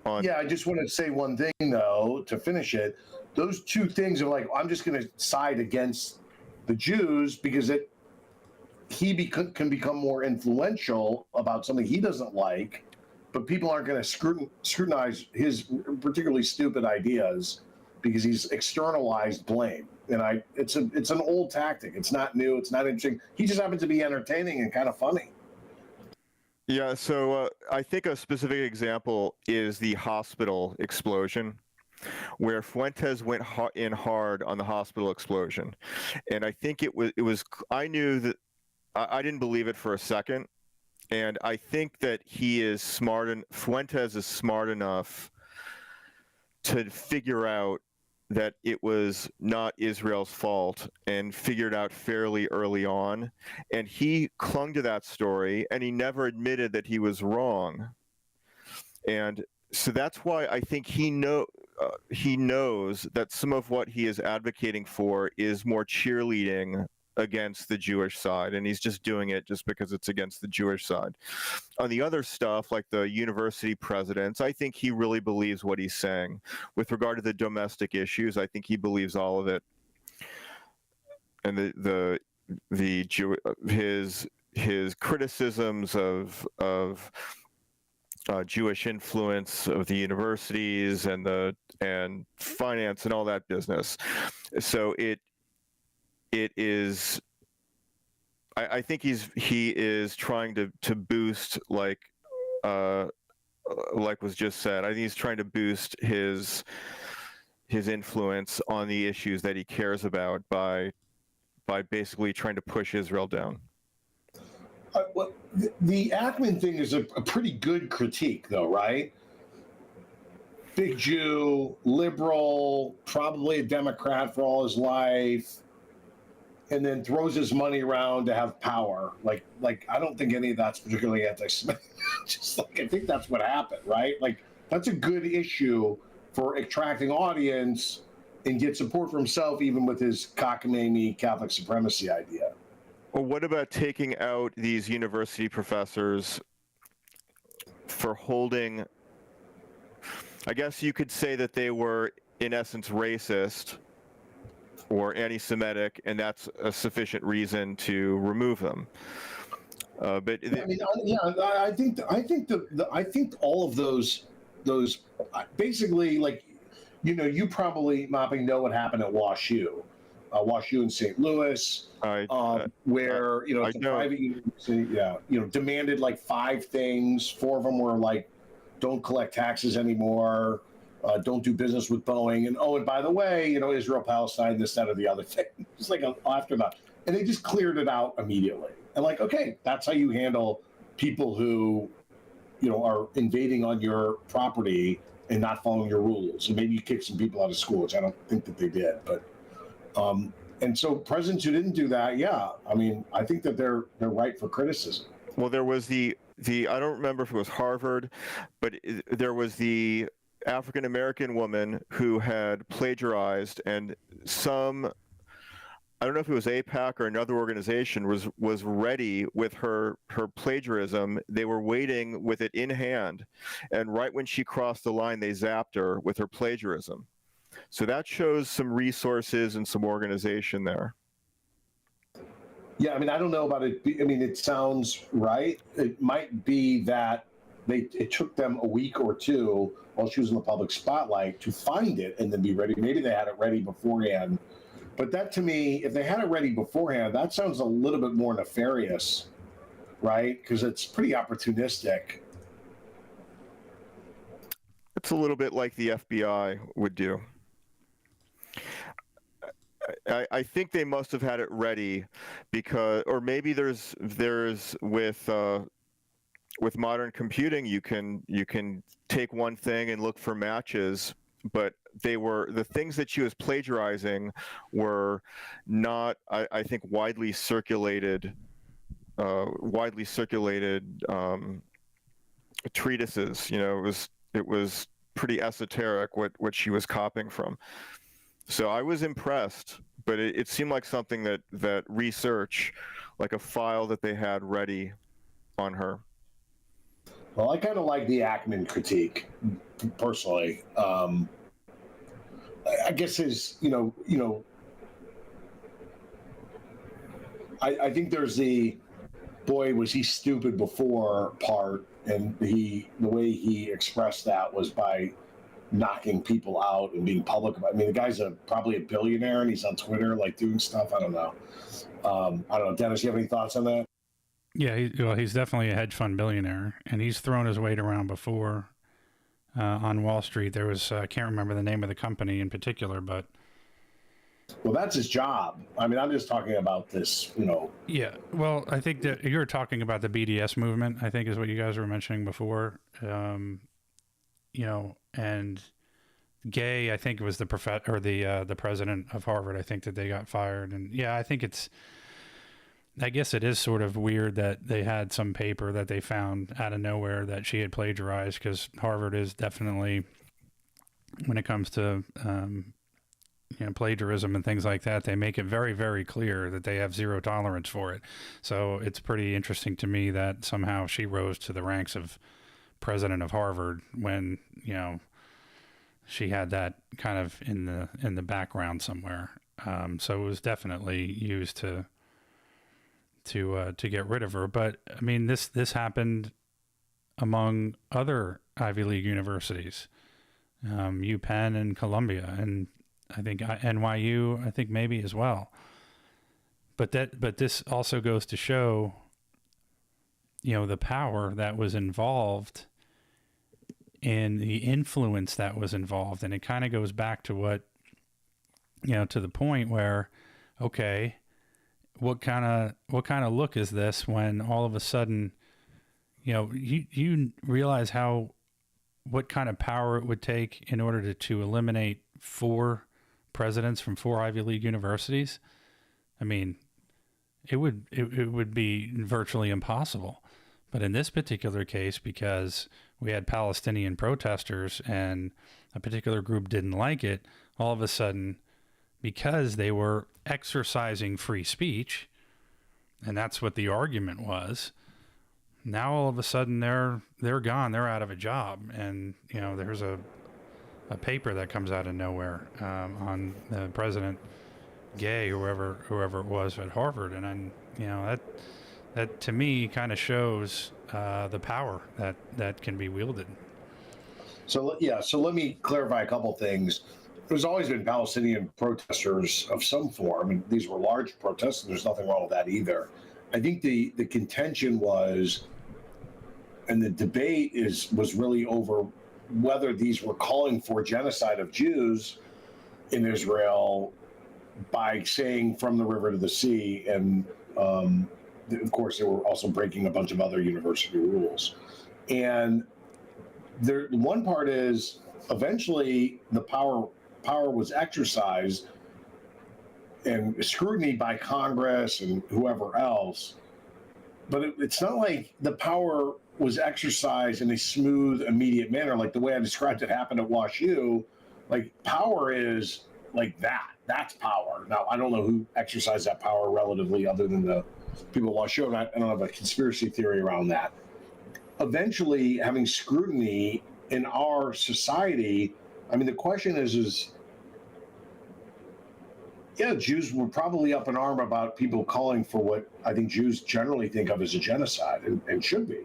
on? Yeah, I just want to say one thing though to finish it. Those two things are like, I'm just going to side against the Jews because he can become more influential about something he doesn't like, but people aren't going to scrutinize his particularly stupid ideas because he's externalized blame. And it's an old tactic. It's not new. It's not interesting. He just happens to be entertaining and kind of funny. Yeah, so I think a specific example is the hospital explosion, where Fuentes went in hard on the hospital explosion, and I think it was. I knew that I didn't believe it for a second, and I think that Fuentes is smart enough to figure out that it was not Israel's fault and figured out fairly early on. And he clung to that story and he never admitted that he was wrong. And so that's why I think he knows that some of what he is advocating for is more cheerleading against the Jewish side, and he's just doing it just because it's against the Jewish side. On the other stuff, like the university presidents, I think he really believes what he's saying. With regard to the domestic issues, I think he believes all of it. And his criticisms of Jewish influence of the universities and finance and all that business. So it is. I think he is trying to boost, like was just said. I think he's trying to boost his influence on the issues that he cares about by basically trying to push Israel down. Well, the Ackman thing is a pretty good critique, though, right? Big Jew, liberal, probably a Democrat for all his life, and then throws his money around to have power. Like I don't think any of that's particularly anti-Semitic. Just like I think that's what happened, right? Like that's a good issue for attracting audience and get support for himself, even with his cockamamie Catholic supremacy idea. Well, what about taking out these university professors for holding? I guess you could say that they were, in essence, racist or anti-Semitic, and that's a sufficient reason to remove them. But I think all of those basically, like, you probably, Mopping, know what happened at WashU in St. Louis, where it's a private university, demanded like 5 things. 4 of them were like, don't collect taxes anymore. Don't do business with Boeing, and by the way, Israel, Palestine, this, that, or the other thing. It's like an afterthought, and they just cleared it out immediately. And like, okay, that's how you handle people who, are invading on your property and not following your rules. And maybe you kick some people out of school, which I don't think that they did. But and so presidents who didn't do that, I think that they're right for criticism. Well, there was the I don't remember if it was Harvard, but there was the African American woman who had plagiarized, and I don't know if it was AIPAC or another organization was ready with her plagiarism. They were waiting with it in hand, and right when she crossed the line, they zapped her with her plagiarism. So that shows some resources and some organization there. Yeah, I don't know about it. It sounds right. It might be that it took them a week or 2 while she was in the public spotlight to find it and then be ready. Maybe they had it ready beforehand. But that, to me, if they had it ready beforehand, that sounds a little bit more nefarious, right? Because it's pretty opportunistic. It's a little bit like the FBI would do. I think they must have had it ready because, or maybe there's with with modern computing, you can take one thing and look for matches, but the things that she was plagiarizing were not, I think, widely circulated treatises. It was pretty esoteric what she was copying from. So I was impressed, but it seemed like something that research, like a file that they had ready on her. Well, I kind of like the Ackman critique, personally. I guess I think there's the boy, was he stupid before part, and the way he expressed that was by knocking people out and being public. I mean, the guy's probably a billionaire, and he's on Twitter like doing stuff. I don't know. Dennis, you have any thoughts on that? Yeah, he's definitely a hedge fund billionaire, and he's thrown his weight around before on Wall Street. There was I can't remember the name of the company in particular, but well, that's his job. I mean, I'm just talking about this. Yeah, well, I think that you're talking about the BDS movement, I think is what you guys were mentioning before. And Gay, I think it was the president of Harvard. I think that they got fired, and yeah, I guess it is sort of weird that they had some paper that they found out of nowhere that she had plagiarized, because Harvard is definitely, when it comes to plagiarism and things like that, they make it very, very clear that they have zero tolerance for it. So it's pretty interesting to me that somehow she rose to the ranks of president of Harvard when she had that kind of in the background somewhere. So it was definitely used to get rid of her. But I mean, this happened among other Ivy League universities, UPenn and Columbia, and I think NYU, I think maybe as well. But this also goes to show, the power that was involved and the influence that was involved. And it kind of goes back to what, to the point where, okay, what kind of look is this when all of a sudden, you realize what kind of power it would take in order to eliminate 4 presidents from 4 Ivy League universities? I mean, it would be virtually impossible. But in this particular case, because we had Palestinian protesters and a particular group didn't like it, all of a sudden, because they were exercising free speech, and that's what the argument was, now all of a sudden they're gone, they're out of a job. And there's a paper that comes out of nowhere on the President Gay, whoever it was at Harvard, and that to me kind of shows the power that can be wielded. So let me clarify a couple things. There's always been Palestinian protesters of some form, and these were large protests, and there's nothing wrong with that either. I think the contention was, and the debate was really over whether these were calling for genocide of Jews in Israel by saying from the river to the sea, and of course they were also breaking a bunch of other university rules. And one part is eventually the power was exercised and scrutiny by Congress and whoever else, but it's not like the power was exercised in a smooth, immediate manner, like the way I described it happened at WashU. Like, power is like that. That's power. Now, I don't know who exercised that power relatively other than the people at WashU, and I don't have a conspiracy theory around that. Eventually, having scrutiny in our society, I mean, the question is Jews were probably up in arm about people calling for what I think Jews generally think of as a genocide, and should be.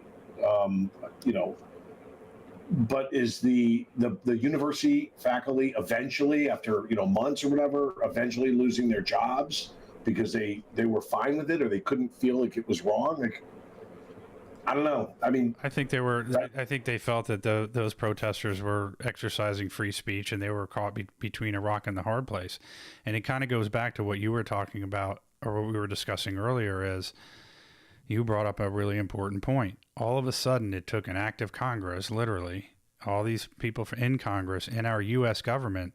But is the university faculty eventually, after months or whatever, eventually losing their jobs because they were fine with it, or they couldn't feel like it was wrong? Like, I don't know. I mean, I think they felt that those protesters were exercising free speech, and they were caught between a rock and the hard place. And it kind of goes back to what you were talking about, or what we were discussing earlier, is, you brought up a really important point. All of a sudden, it took an act of Congress, literally, all these people in Congress, in our U.S. government,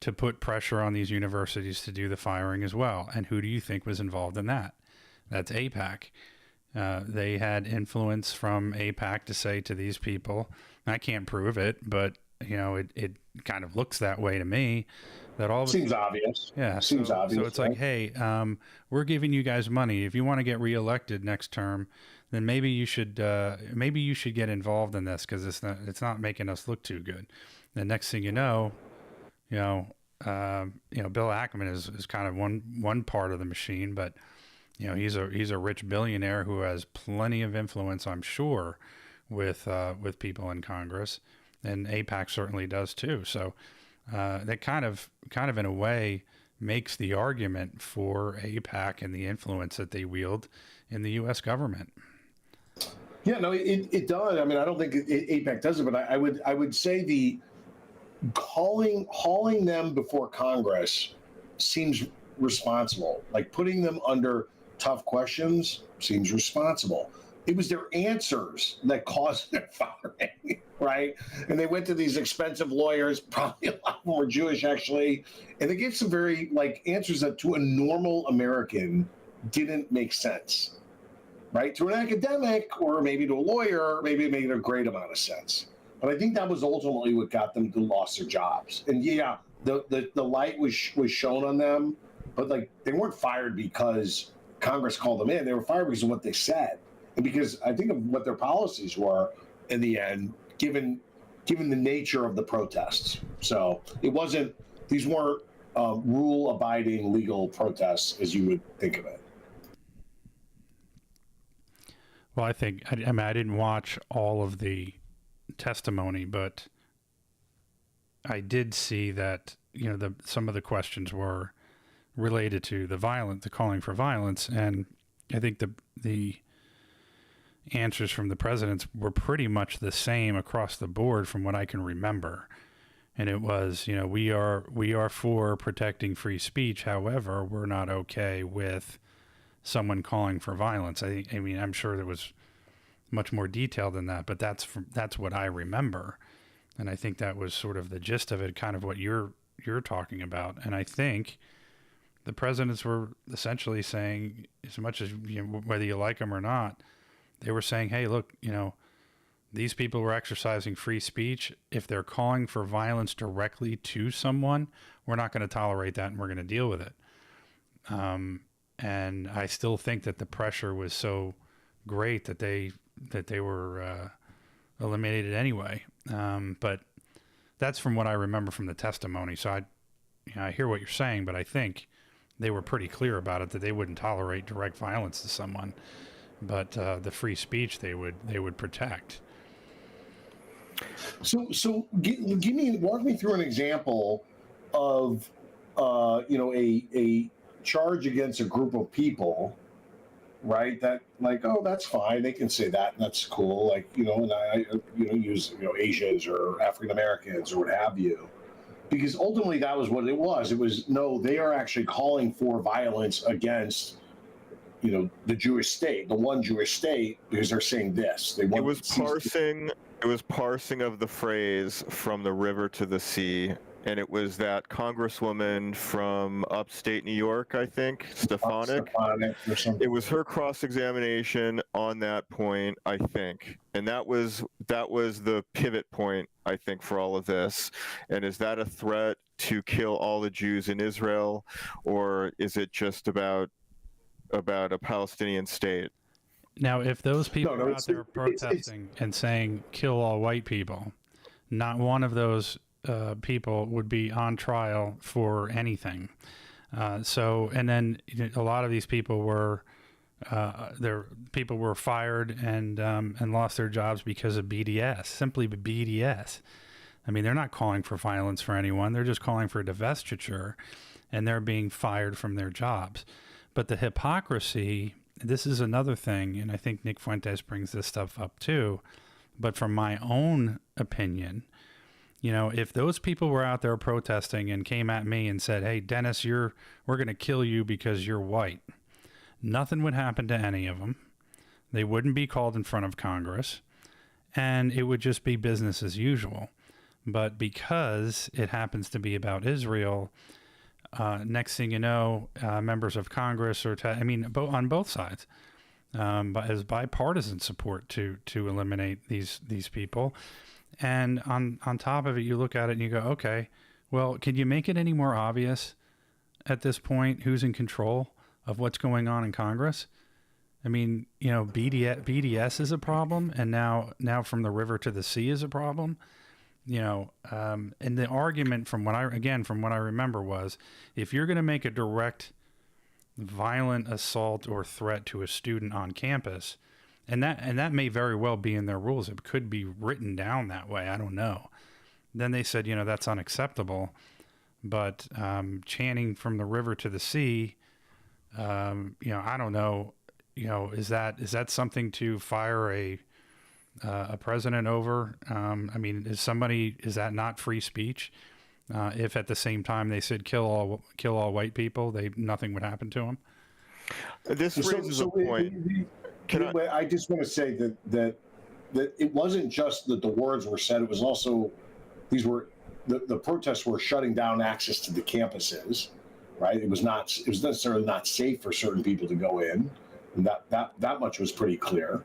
to put pressure on these universities to do the firing as well. And who do you think was involved in that? That's AIPAC. They had influence from AIPAC to say to these people, I can't prove it, but it kind of looks that way to me. That all seems obvious. Yeah, seems obvious. So it's like, hey, we're giving you guys money. If you want to get reelected next term, then maybe you should get involved in this, because it's not making us look too good. The next thing you know, Bill Ackman is kind of one part of the machine, but he's a rich billionaire who has plenty of influence, I'm sure, with people in Congress, and AIPAC certainly does too. So that kind of in a way makes the argument for AIPAC and the influence that they wield in the U.S. government. Yeah, no, it does. I mean, I don't think AIPAC does it, but I would say the hauling them before Congress seems responsible. Like putting them under tough questions seems responsible. It was their answers that caused their firing, right? And they went to these expensive lawyers, probably a lot more Jewish actually, and they gave some very answers that to a normal American didn't make sense, right? To an academic or maybe to a lawyer, maybe it made a great amount of sense. But I think that was ultimately what got them to lost their jobs. And yeah, the light was shown on them, but they weren't fired because Congress called them in. They were fired because of what they said. And because I think of what their policies were in the end, given the nature of the protests. So these weren't rule-abiding legal protests as you would think of it. Well, I didn't watch all of the testimony, but I did see that some of the questions were related to the calling for violence, and I think the answers from the presidents were pretty much the same across the board from what I can remember. And it was, we are for protecting free speech. However, we're not okay with someone calling for violence. I'm sure there was much more detail than that, but that's what I remember. And I think that was sort of the gist of it, kind of what you're talking about. And I think the presidents were essentially saying, as much as whether you like them or not, they were saying, hey, look, these people were exercising free speech. If they're calling for violence directly to someone, we're not going to tolerate that, and we're going to deal with it. And I still think that the pressure was so great that they were eliminated anyway. But that's from what I remember from the testimony. So I hear what you're saying, but I think they were pretty clear about it, that they wouldn't tolerate direct violence to someone. But the free speech they would protect. So walk me through an example of a charge against a group of people, right? That that's fine, they can say that, and that's cool. And I use Asians or African Americans or what have you, because ultimately that was what it was. It was they are actually calling for violence against the Jewish state, the one Jewish state, because they're saying this. It was parsing of the phrase "from the river to the sea," and it was that Congresswoman from upstate New York, I think, Stefanik. It was her cross-examination on that point, I think, and that was the pivot point, I think, for all of this. And is that a threat to kill all the Jews in Israel, or is it just about a Palestinian state? Now, if those people are out there protesting and saying kill all white people, not one of those people would be on trial for anything. And then a lot of these people were fired and lost their jobs because of BDS, simply BDS. I mean, they're not calling for violence for anyone. They're just calling for divestiture, and they're being fired from their jobs. But the hypocrisy, this is another thing, and I think Nick Fuentes brings this stuff up too, but from my own opinion, if those people were out there protesting and came at me and said, hey, Dennis, we're going to kill you because you're white, nothing would happen to any of them. They wouldn't be called in front of Congress, and it would just be business as usual. But because it happens to be about Israel, next thing you know, members of Congress on both sides, but as bipartisan support to eliminate these people. And on top of it, you look at it and you go, okay, well, can you make it any more obvious at this point who's in control of what's going on in Congress? I mean, BDS is a problem, and now from the river to the sea is a problem. And the argument from what I remember was, if you're going to make a direct violent assault or threat to a student on campus, and that may very well be in their rules, it could be written down that way, I don't know. Then they said, that's unacceptable. But chanting from the river to the sea, I don't know, is that something to fire a president over? Is that not free speech? If at the same time they said kill all white people, nothing would happen to them. This raises a point. I just want to say that it wasn't just that the words were said; it was also the protests were shutting down access to the campuses, right? It was necessarily not safe for certain people to go in, and that much was pretty clear.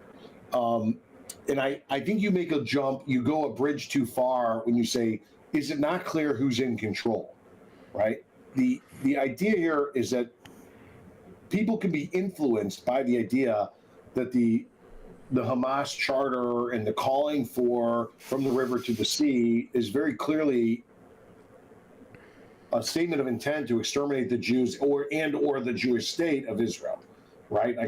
And I think you make a jump, you go a bridge too far when you say, is it not clear who's in control, right? The idea here is that people can be influenced by the idea that the Hamas charter and the calling for from the river to the sea is very clearly a statement of intent to exterminate the Jews or the Jewish state of Israel, right? I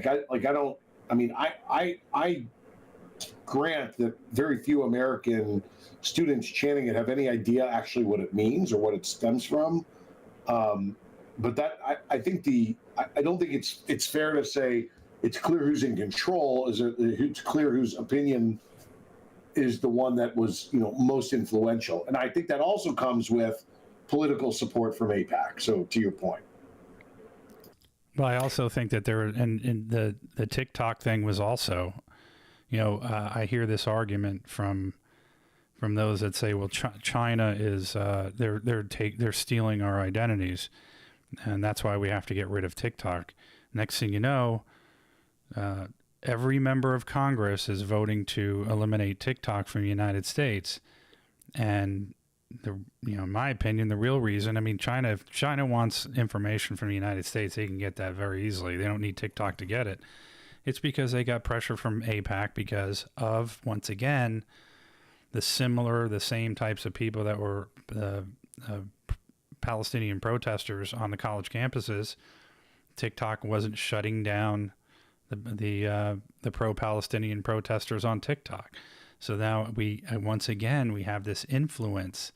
grant that very few American students chanting it have any idea actually what it means or what it stems from. But I don't think it's fair to say it's clear who's in control. It's clear whose opinion is the one that was most influential, and I think that also comes with political support from AIPAC. So to your point. Well, I also think that and the TikTok thing was also, I hear this argument from those that say, well, China is they're stealing our identities, and that's why we have to get rid of TikTok. Next thing you know, every member of Congress is voting to eliminate TikTok from the United States, and in my opinion, the real reason, if China wants information from the United States, they can get that very easily. They don't need TikTok to get it. It's because they got pressure from AIPAC because of, once again, the same types of people that were Palestinian protesters on the college campuses. TikTok wasn't shutting down the pro-Palestinian protesters on TikTok. So now once again we have this influence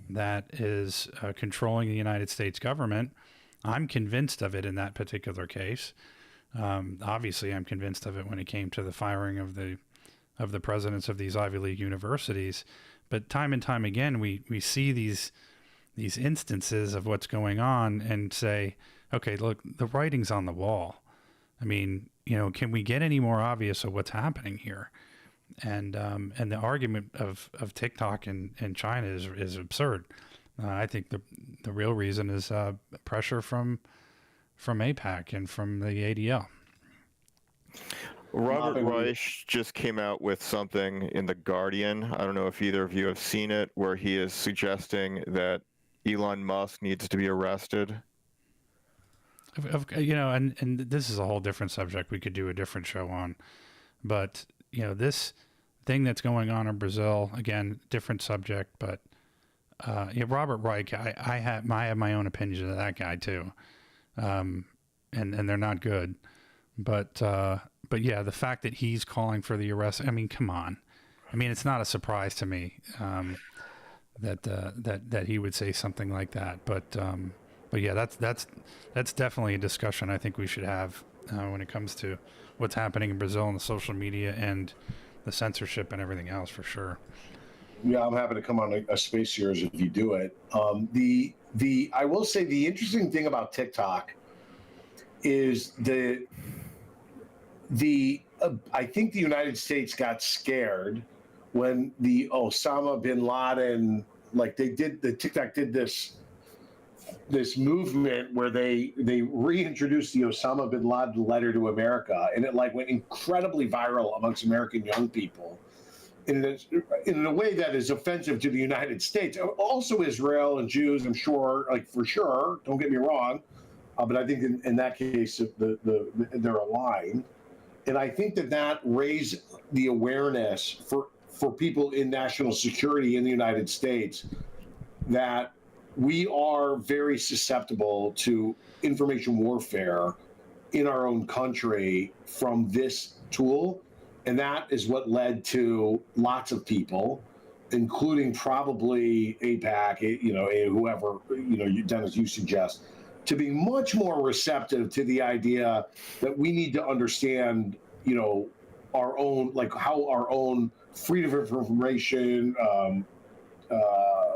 that is controlling the United States government. I'm convinced of it in that particular case. Obviously, I'm convinced of it when it came to the firing of the presidents of these Ivy League universities. But time and time again, we see these instances of what's going on and say, okay, look, the writing's on the wall. Can we get any more obvious of what's happening here? And the argument of TikTok in China is absurd. I think the real reason is pressure from AIPAC and from the ADL. Robert Reich just came out with something in The Guardian. I don't know if either of you have seen it, where he is suggesting that Elon Musk needs to be arrested. And this is a whole different subject we could do a different show on. But, this thing that's going on in Brazil, again, different subject, but Robert Reich, I have my own opinions of that guy too. And they're not good. But yeah, the fact that he's calling for the arrest, come on. It's not a surprise to me that he would say something like that. But yeah, that's definitely a discussion I think we should have when it comes to what's happening in Brazil and the social media and the censorship and everything else, for sure. Yeah, I'm happy to come on a space series if you do it. I will say the interesting thing about TikTok is the I think the United States got scared when the Osama bin Laden, like the TikTok did this movement where they reintroduced the Osama bin Laden letter to America, and it like went incredibly viral amongst American young people in a way that is offensive to the United States, also Israel and Jews, I'm sure, like for sure, don't get me wrong, but I think in that case they're aligned. And I think that raised the awareness for people in national security in the United States that we are very susceptible to information warfare in our own country from this tool. And that is what led to lots of people, including probably AIPAC, whoever, Dennis, you suggest, to be much more receptive to the idea that we need to understand, our own, like how our own freedom of information,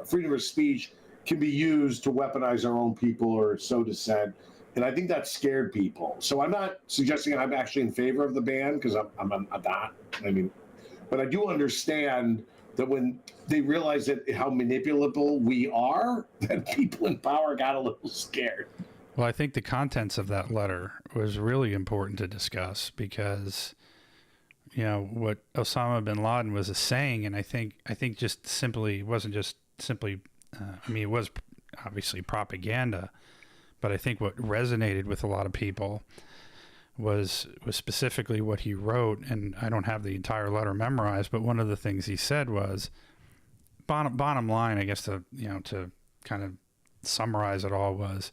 freedom of speech can be used to weaponize our own people or sow dissent. And I think that scared people. So I'm not suggesting I'm actually in favor of the ban, because I'm not. I mean, but I do understand that when they realize that how manipulable we are, that people in power got a little scared. Well, I think the contents of that letter was really important to discuss because, what Osama bin Laden was saying, and I think just simply, it wasn't just simply, it was obviously propaganda, but I think what resonated with a lot of people was specifically what he wrote, and I don't have the entire letter memorized, but one of the things he said was, bottom line, I guess, to kind of summarize it all, was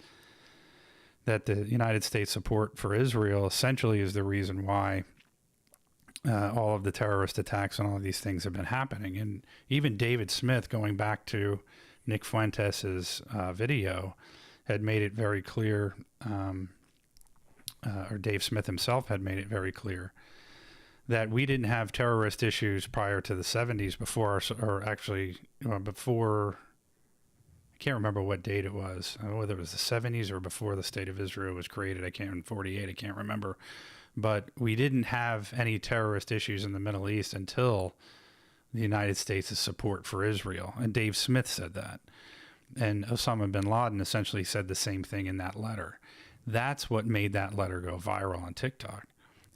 that the United States support for Israel essentially is the reason why all of the terrorist attacks and all of these things have been happening. And even David Smith, going back to Nick Fuentes' video, had made it very clear, or Dave Smith himself had made it very clear, that we didn't have terrorist issues prior to the 70s before, I can't remember what date it was, whether it was the 70s or before the State of Israel was created. In 48, I can't remember. But we didn't have any terrorist issues in the Middle East until the United States' support for Israel. And Dave Smith said that. And Osama bin Laden essentially said the same thing in that letter. That's what made that letter go viral on TikTok.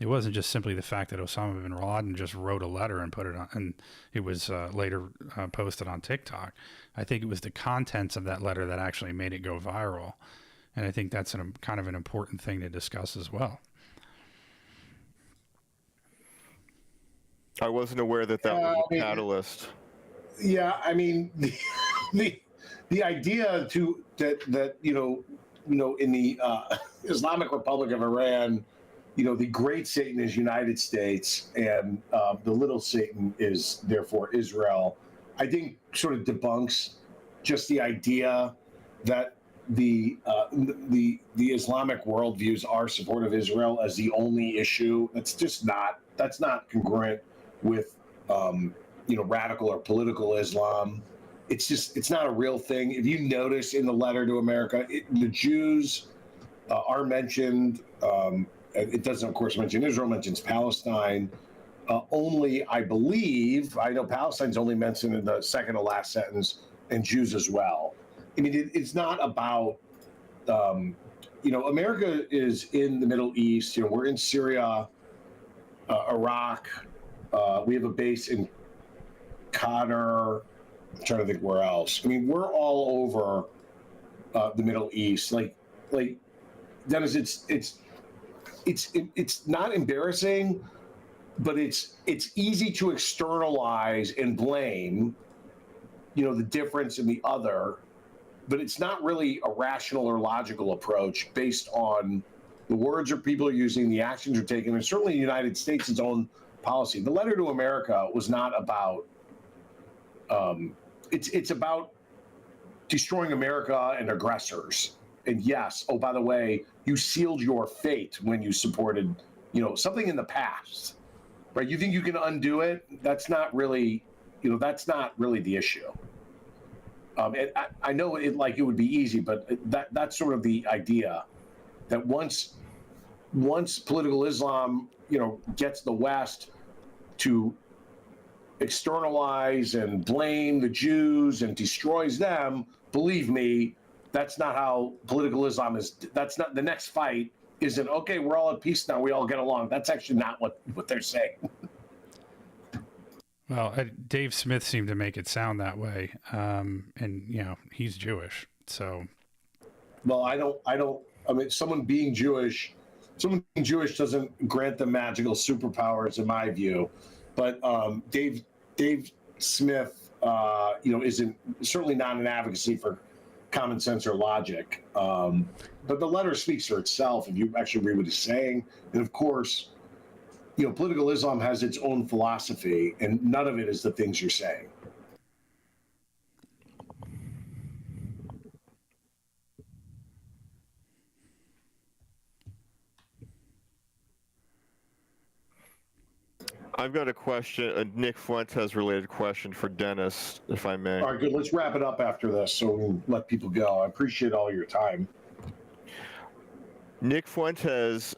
It wasn't just simply the fact that Osama bin Laden just wrote a letter and put it on, and it was later posted on TikTok. I think it was the contents of that letter that actually made it go viral. And I think that's kind of an important thing to discuss as well. I wasn't aware that was a catalyst. Yeah, I mean, the idea that in the Islamic Republic of Iran, the great Satan is United States, and the little Satan is therefore Israel, I think sort of debunks just the idea that the Islamic worldviews are support of Israel as the only issue. That's not congruent with radical or political Islam. It's not a real thing. If you notice in the letter to America, the Jews are mentioned. It doesn't, of course, mention Israel, mentions Palestine. Only, I believe, I know Palestine's only mentioned in the second to last sentence, and Jews as well. I mean, it's not about, America is in the Middle East. We're in Syria, Iraq. We have a base in Qatar. I'm trying to think where else. I mean, we're all over the Middle East. Like Dennis, it's not embarrassing, but it's easy to externalize and blame, the difference in the other, but it's not really a rational or logical approach based on the words that people are using, the actions are taken, and certainly the United States' own policy. The letter to America was not about, it's about destroying America and aggressors. And yes, oh, by the way, you sealed your fate when you supported, something in the past, right? You think you can undo it? That's not really, that's not really the issue. And I know it would be easy, but that's sort of the idea that once once political Islam, gets the West to externalize and blame the Jews and destroys them, believe me, that's not how political Islam is. That's not the next fight. Isn't okay. We're all at peace now. We all get along. That's actually not what they're saying. Well, Dave Smith seemed to make it sound that way, and he's Jewish, so. Well, I mean, someone being Jewish doesn't grant them magical superpowers, in my view. But Dave Smith, isn't certainly not an advocacy for common sense or logic. But the letter speaks for itself if you actually read what he's saying. And of course, political Islam has its own philosophy, and none of it is the things you're saying. I've got a question, a Nick Fuentes related question for Dennis, if I may. All right, good. Let's wrap it up after this so we can let people go. I appreciate all your time. Nick Fuentes,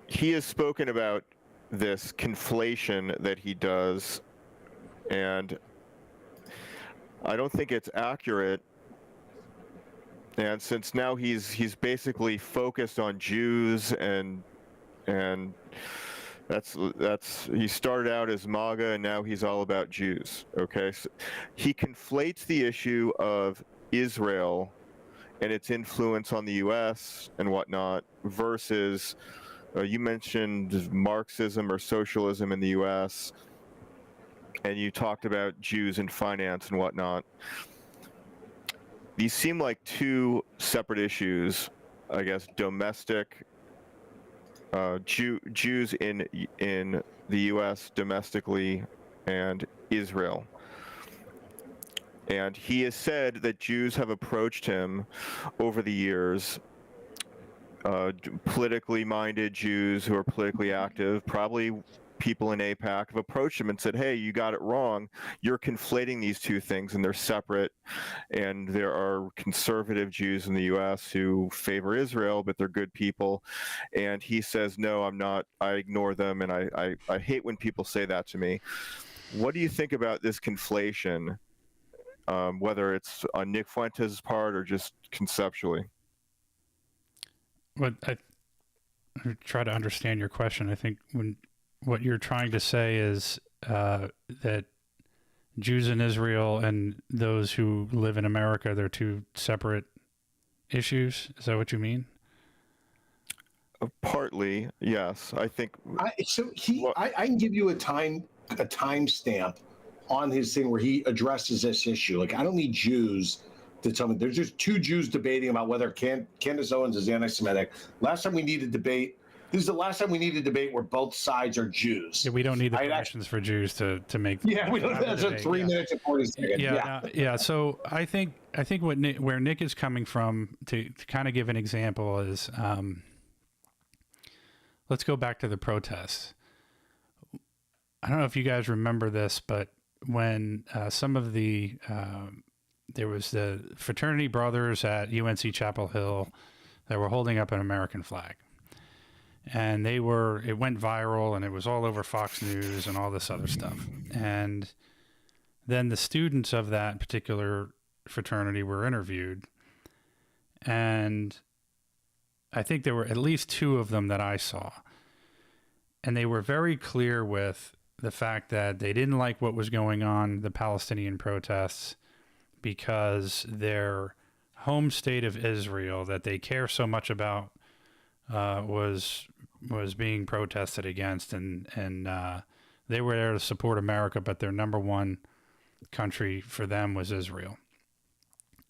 he has spoken about this conflation that he does, and I don't think it's accurate. And since now he's basically focused on Jews and that's he started out as MAGA and now he's all about Jews. Okay, so he conflates the issue of Israel and its influence on the U.S. and whatnot versus you mentioned Marxism or socialism in the U.S. and you talked about Jews in finance and whatnot. These seem like two separate issues, I guess. Domestic Jews in the U.S. domestically and Israel. And he has said that Jews have approached him over the years, politically minded Jews who are politically active, probably people in AIPAC, have approached him and said, hey, you got it wrong. You're conflating these two things and they're separate. And there are conservative Jews in the U.S. who favor Israel, but they're good people. And he says, no, I'm not. I ignore them. And I hate when people say that to me. What do you think about this conflation, whether it's on Nick Fuentes' part or just conceptually? What I try to understand your question. I think what you're trying to say is that Jews in Israel and those who live in America, they're two separate issues. Is that what you mean? Partly, yes. I think. I can give you a time stamp on his thing where he addresses this issue. Like, I don't need Jews to tell me. There's just two Jews debating about whether Candace Owens is anti-Semitic. Last time we need to debate. This is the last time we need a debate where both sides are Jews. Yeah, we don't need the permissions for Jews to make. Yeah, we don't. That's a 3 minutes and 40 seconds. Yeah. So I think where Nick is coming from to kind of give an example is, let's go back to the protests. I don't know if you guys remember this, but when some of the there was the fraternity brothers at UNC Chapel Hill that were holding up an American flag. And it went viral and it was all over Fox News and all this other stuff. And then the students of that particular fraternity were interviewed. And I think there were at least two of them that I saw. And they were very clear with the fact that they didn't like what was going on, the Palestinian protests, because their home state of Israel that they care so much about was being protested against, and they were there to support America, but their number one country for them was Israel.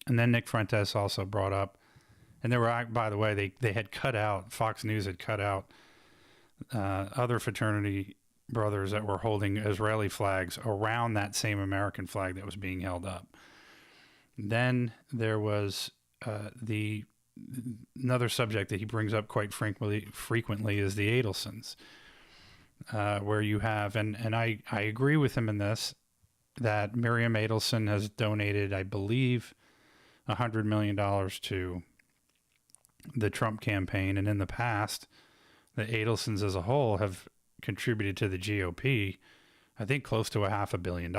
And then Nick Fuentes also brought up, and they were, by the way, they had cut out, Fox News had cut out other fraternity brothers that were holding Israeli flags around that same American flag that was being held up. Then there was another subject that he brings up quite frequently is the Adelsons, where you have, and I agree with him in this, that Miriam Adelson has donated, I believe, $100 million to the Trump campaign, and in the past, the Adelsons as a whole have contributed to the GOP, I think, close to $500 million.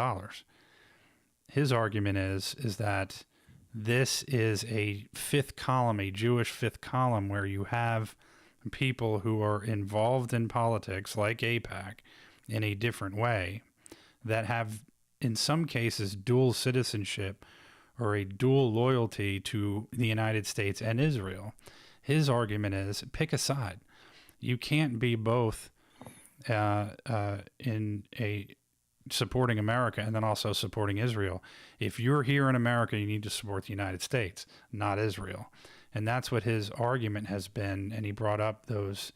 His argument is that this is a fifth column, a Jewish fifth column, where you have people who are involved in politics, like AIPAC, in a different way, that have, in some cases, dual citizenship or a dual loyalty to the United States and Israel. His argument is, pick a side. You can't be both in a supporting America and then also supporting Israel. If you're here in America, you need to support the United States, not Israel. And that's what his argument has been. And he brought up those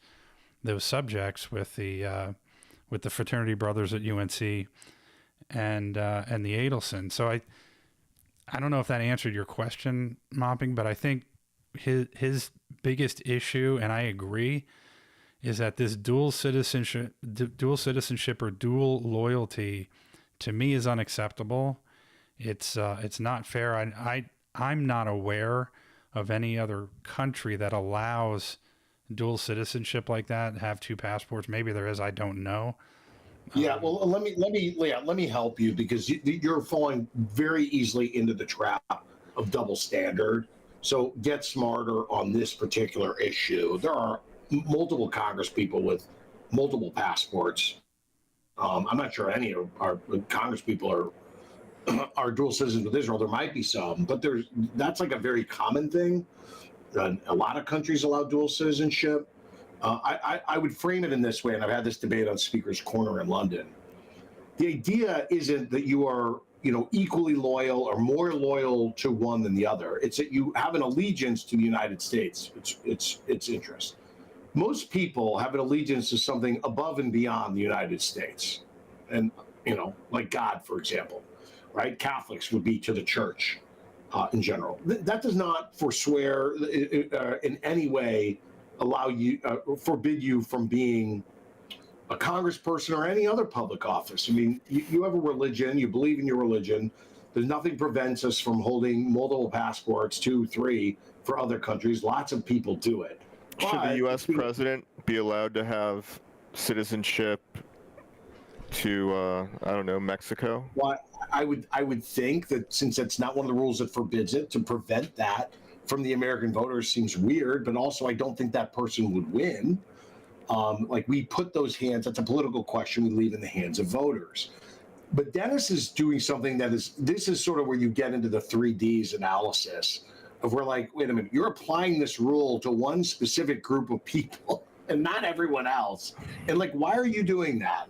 subjects with the fraternity brothers at UNC and the Adelson. So I don't know if that answered your question, Mopping, but I think his biggest issue, and I agree, is that this dual citizenship or dual loyalty, to me, is unacceptable. It's not fair. I'm not aware of any other country that allows dual citizenship like that, have two passports. Maybe there is. I don't know. Yeah, well, let me help you, because you're falling very easily into the trap of double standard. So get smarter on this particular issue. There are multiple Congress people with multiple passports. I'm not sure any of our Congress people are dual citizens with Israel. There might be some, but that's like a very common thing. A lot of countries allow dual citizenship. I would frame it in this way, and I've had this debate on Speaker's Corner in London. The idea isn't that you are, equally loyal or more loyal to one than the other. It's that you have an allegiance to the United States, its interest. Most people have an allegiance to something above and beyond the United States, and like God, for example, right? Catholics would be to the church in general. That does not forswear in any way allow you, forbid you from being a congressperson or any other public office. I mean, you have a religion, you believe in your religion. There's nothing prevents us from holding multiple passports, 2, 3, for other countries. Lots of people do it. Should the U.S. president be allowed to have citizenship to, Mexico? Well, I would think that, since that's not one of the rules that forbids it, to prevent that from the American voters seems weird, but also I don't think that person would win. We put those hands, that's a political question we leave in the hands of voters. But Dennis is doing something this is sort of where you get into the 3Ds analysis of where, wait a minute, you're applying this rule to one specific group of people and not everyone else. And why are you doing that?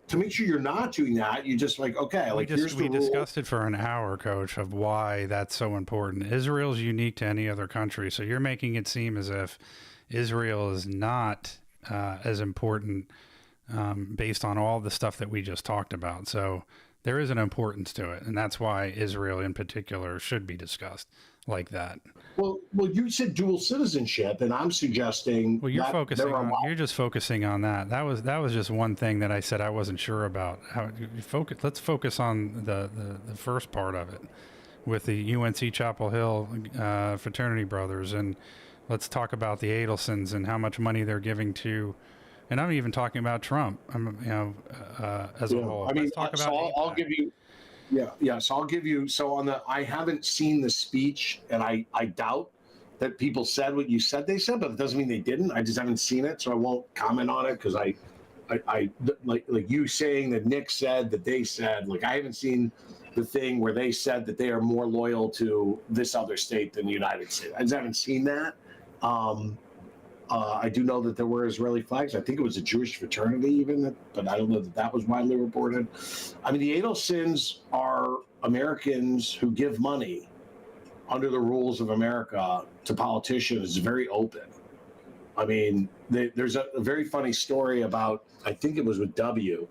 To make sure you're not doing that, you just okay, here's the rule. We discussed it for an hour, Coach, of why that's so important. Israel's unique to any other country, so you're making it seem as if Israel is not as important based on all the stuff that we just talked about. So there is an importance to it, and that's why Israel in particular should be discussed like that. Well, you said dual citizenship, and I'm suggesting. Well, you're just focusing on that. That was just one thing that I said I wasn't sure about. Let's focus on the first part of it, with the UNC Chapel Hill fraternity brothers, and let's talk about the Adelsons and how much money they're giving to. And I'm even talking about Trump. As a whole. I mean, let's talk about. So I'll give you. Yeah. So I'll give you. So I haven't seen the speech, and I doubt that people said what you said they said, but it doesn't mean they didn't. I just haven't seen it, so I won't comment on it, because I like you saying that Nick said that they said. I haven't seen the thing where they said that they are more loyal to this other state than the United States. I just haven't seen that. I do know that there were Israeli flags. I think it was a Jewish fraternity even, but I don't know that was widely reported. I mean, the Adelsons are Americans who give money under the rules of America to politicians. Very open. I mean, there's a very funny story about, I think it was with W,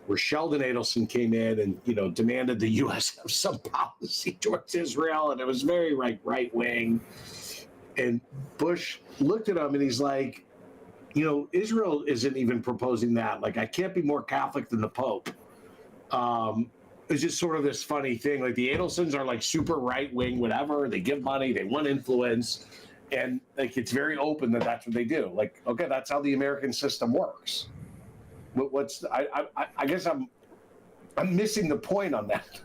where Sheldon Adelson came in and, demanded the U.S. have some policy towards Israel, and it was very right wing. And Bush looked at him and he's like, Israel isn't even proposing that. I can't be more Catholic than the Pope. it's just sort of this funny thing. Like the Adelsons are like super right wing, whatever. They give money, they want influence, and like it's very open that that's what they do. Like, okay, that's how the American system works. I guess I'm missing the point on that.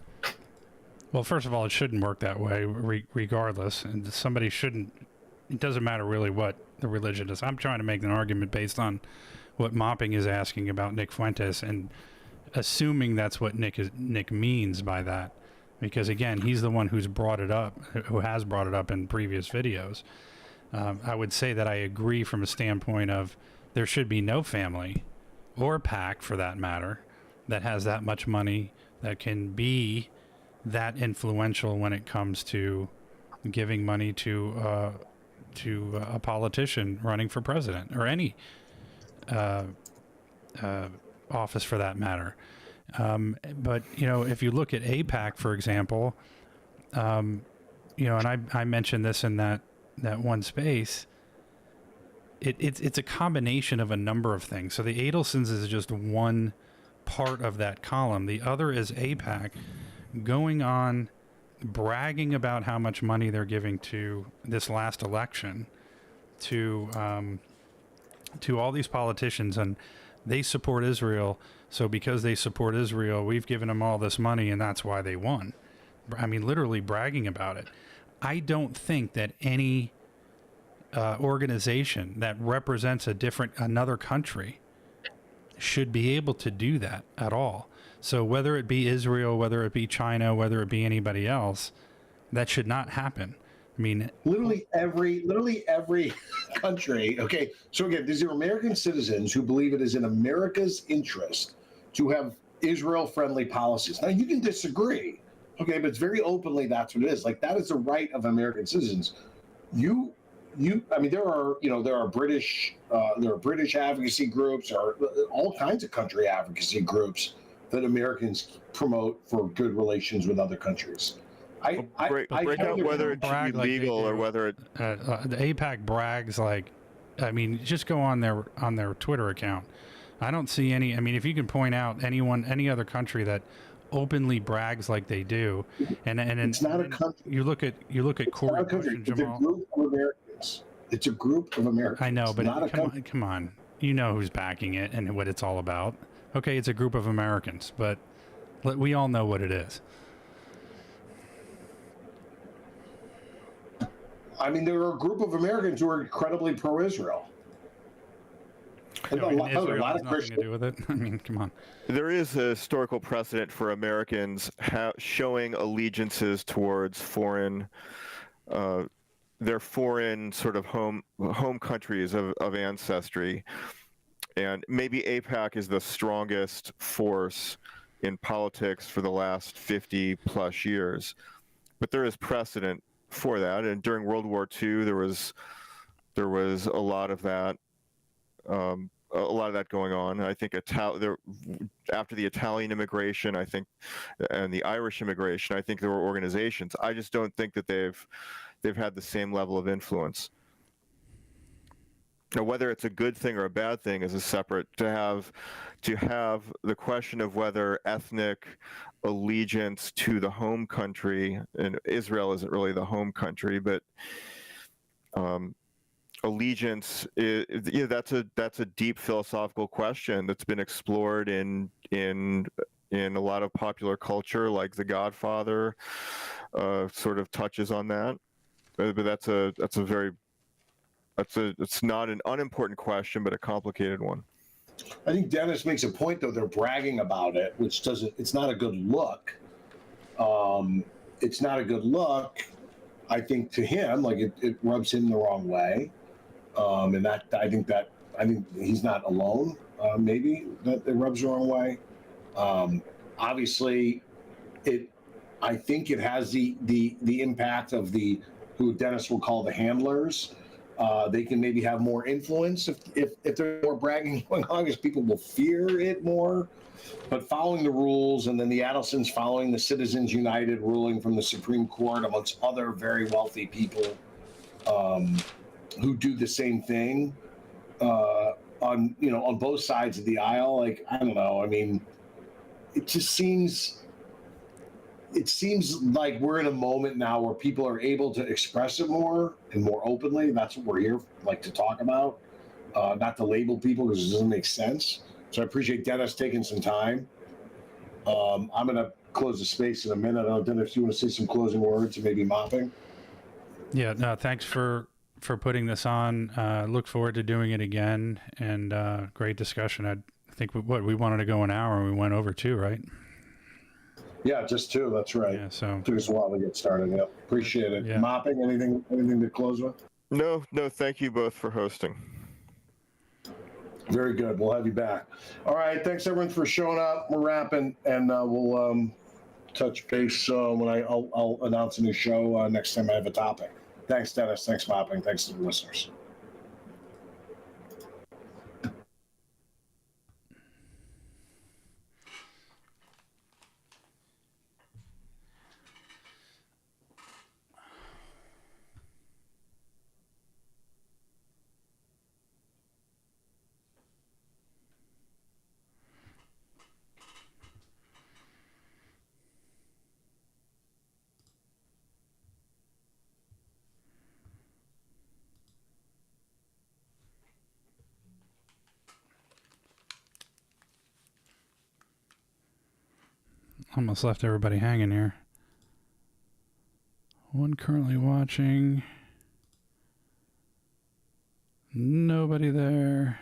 Well, first of all, it shouldn't work that way, regardless. And somebody shouldn't. It doesn't matter really what the religion is. I'm trying to make an argument based on what Mopping is asking about Nick Fuentes, and assuming that's what Nick means by that, because again, he's the one who has brought it up in previous videos. I would say that I agree from a standpoint of there should be no family or PAC, for that matter, that has that much money that can be that influential when it comes to giving money to a politician running for president or any office for that matter. But if you look at AIPAC, for example, and I mentioned this in that one space, it's a combination of a number of things. So the Adelsons is just one part of that column. The other is AIPAC going on bragging about how much money they're giving to this last election to all these politicians, and they support Israel. So because they support Israel, we've given them all this money, and that's why they won. I mean, literally bragging about it. I don't think that any organization that represents another country should be able to do that at all. So whether it be Israel, whether it be China, whether it be anybody else, that should not happen. I mean, literally every country. Okay, so again, these are American citizens who believe it is in America's interest to have Israel-friendly policies. Now, you can disagree, okay, but it's very openly that's what it is. Like, that is the right of American citizens. I mean, there are British advocacy groups, or all kinds of country advocacy groups that Americans promote for good relations with other countries. Break out whether it should be legal or whether it. The AIPAC brags like, I mean, just go on their Twitter account. I don't see any. I mean, if you can point out any other country that openly brags like they do, and it's not a country. You look at Corey Bush and Jamal. It's a group of Americans. It's a group of Americans. I know, but come on, you know who's backing it and what it's all about. Okay, it's a group of Americans, but we all know what it is. I mean, there are a group of Americans who are incredibly pro-Israel. And a lot of Christians. To do with it. I mean, come on. There is a historical precedent for Americans showing allegiances towards their foreign sort of home countries of ancestry, and maybe AIPAC is the strongest force in politics for the last 50 plus years, but there is precedent for that. And during World War II, there was a lot of that. A lot of that going on. I think after the Italian immigration, I think, and the Irish immigration, I think there were organizations. I just don't think that they've had the same level of influence. Now, whether it's a good thing or a bad thing is a separate. To have the question of whether ethnic allegiance to the home country, and Israel isn't really the home country, but allegiance that's a deep philosophical question that's been explored in a lot of popular culture, like The Godfather sort of touches on that. But it's not an unimportant question, but a complicated one. I think Dennis makes a point, though. They're bragging about it, which it's not a good look. It's not a good look, I think, to him. Like, it rubs him the wrong way. And that I think he's not alone. Maybe that it rubs the wrong way. Obviously, I think it has the impact of who Dennis will call the handlers. They can maybe have more influence if there's more bragging going on, because people will fear it more. But following the rules, and then the Adelsons following the Citizens United ruling from the Supreme Court, amongst other very wealthy people who do the same thing on both sides of the aisle. Like, I don't know. I mean, it just seems it seems like we're in a moment now where people are able to express it more and more openly. That's what we're here like to talk about, not to label people because it doesn't make sense. So I appreciate Dennis taking some time. I'm going to close the space in a minute. I don't know, Dennis, if you want to say some closing words and maybe mopping. Yeah, no, thanks for putting this on. Look forward to doing it again, and great discussion. I think we wanted to go an hour, and we went over 2, right? Yeah, just 2. That's right. Yeah, so Took us a while to get started. Yep. Appreciate it. Yeah. Mopping, anything to close with? No, thank you both for hosting. Very good. We'll have you back. All right. Thanks everyone for showing up. We're wrapping, and we'll touch base when I'll announce a new show next time I have a topic. Thanks, Dennis. Thanks, Mopping. Thanks to the listeners. almost left everybody hanging here. One currently watching. Nobody there.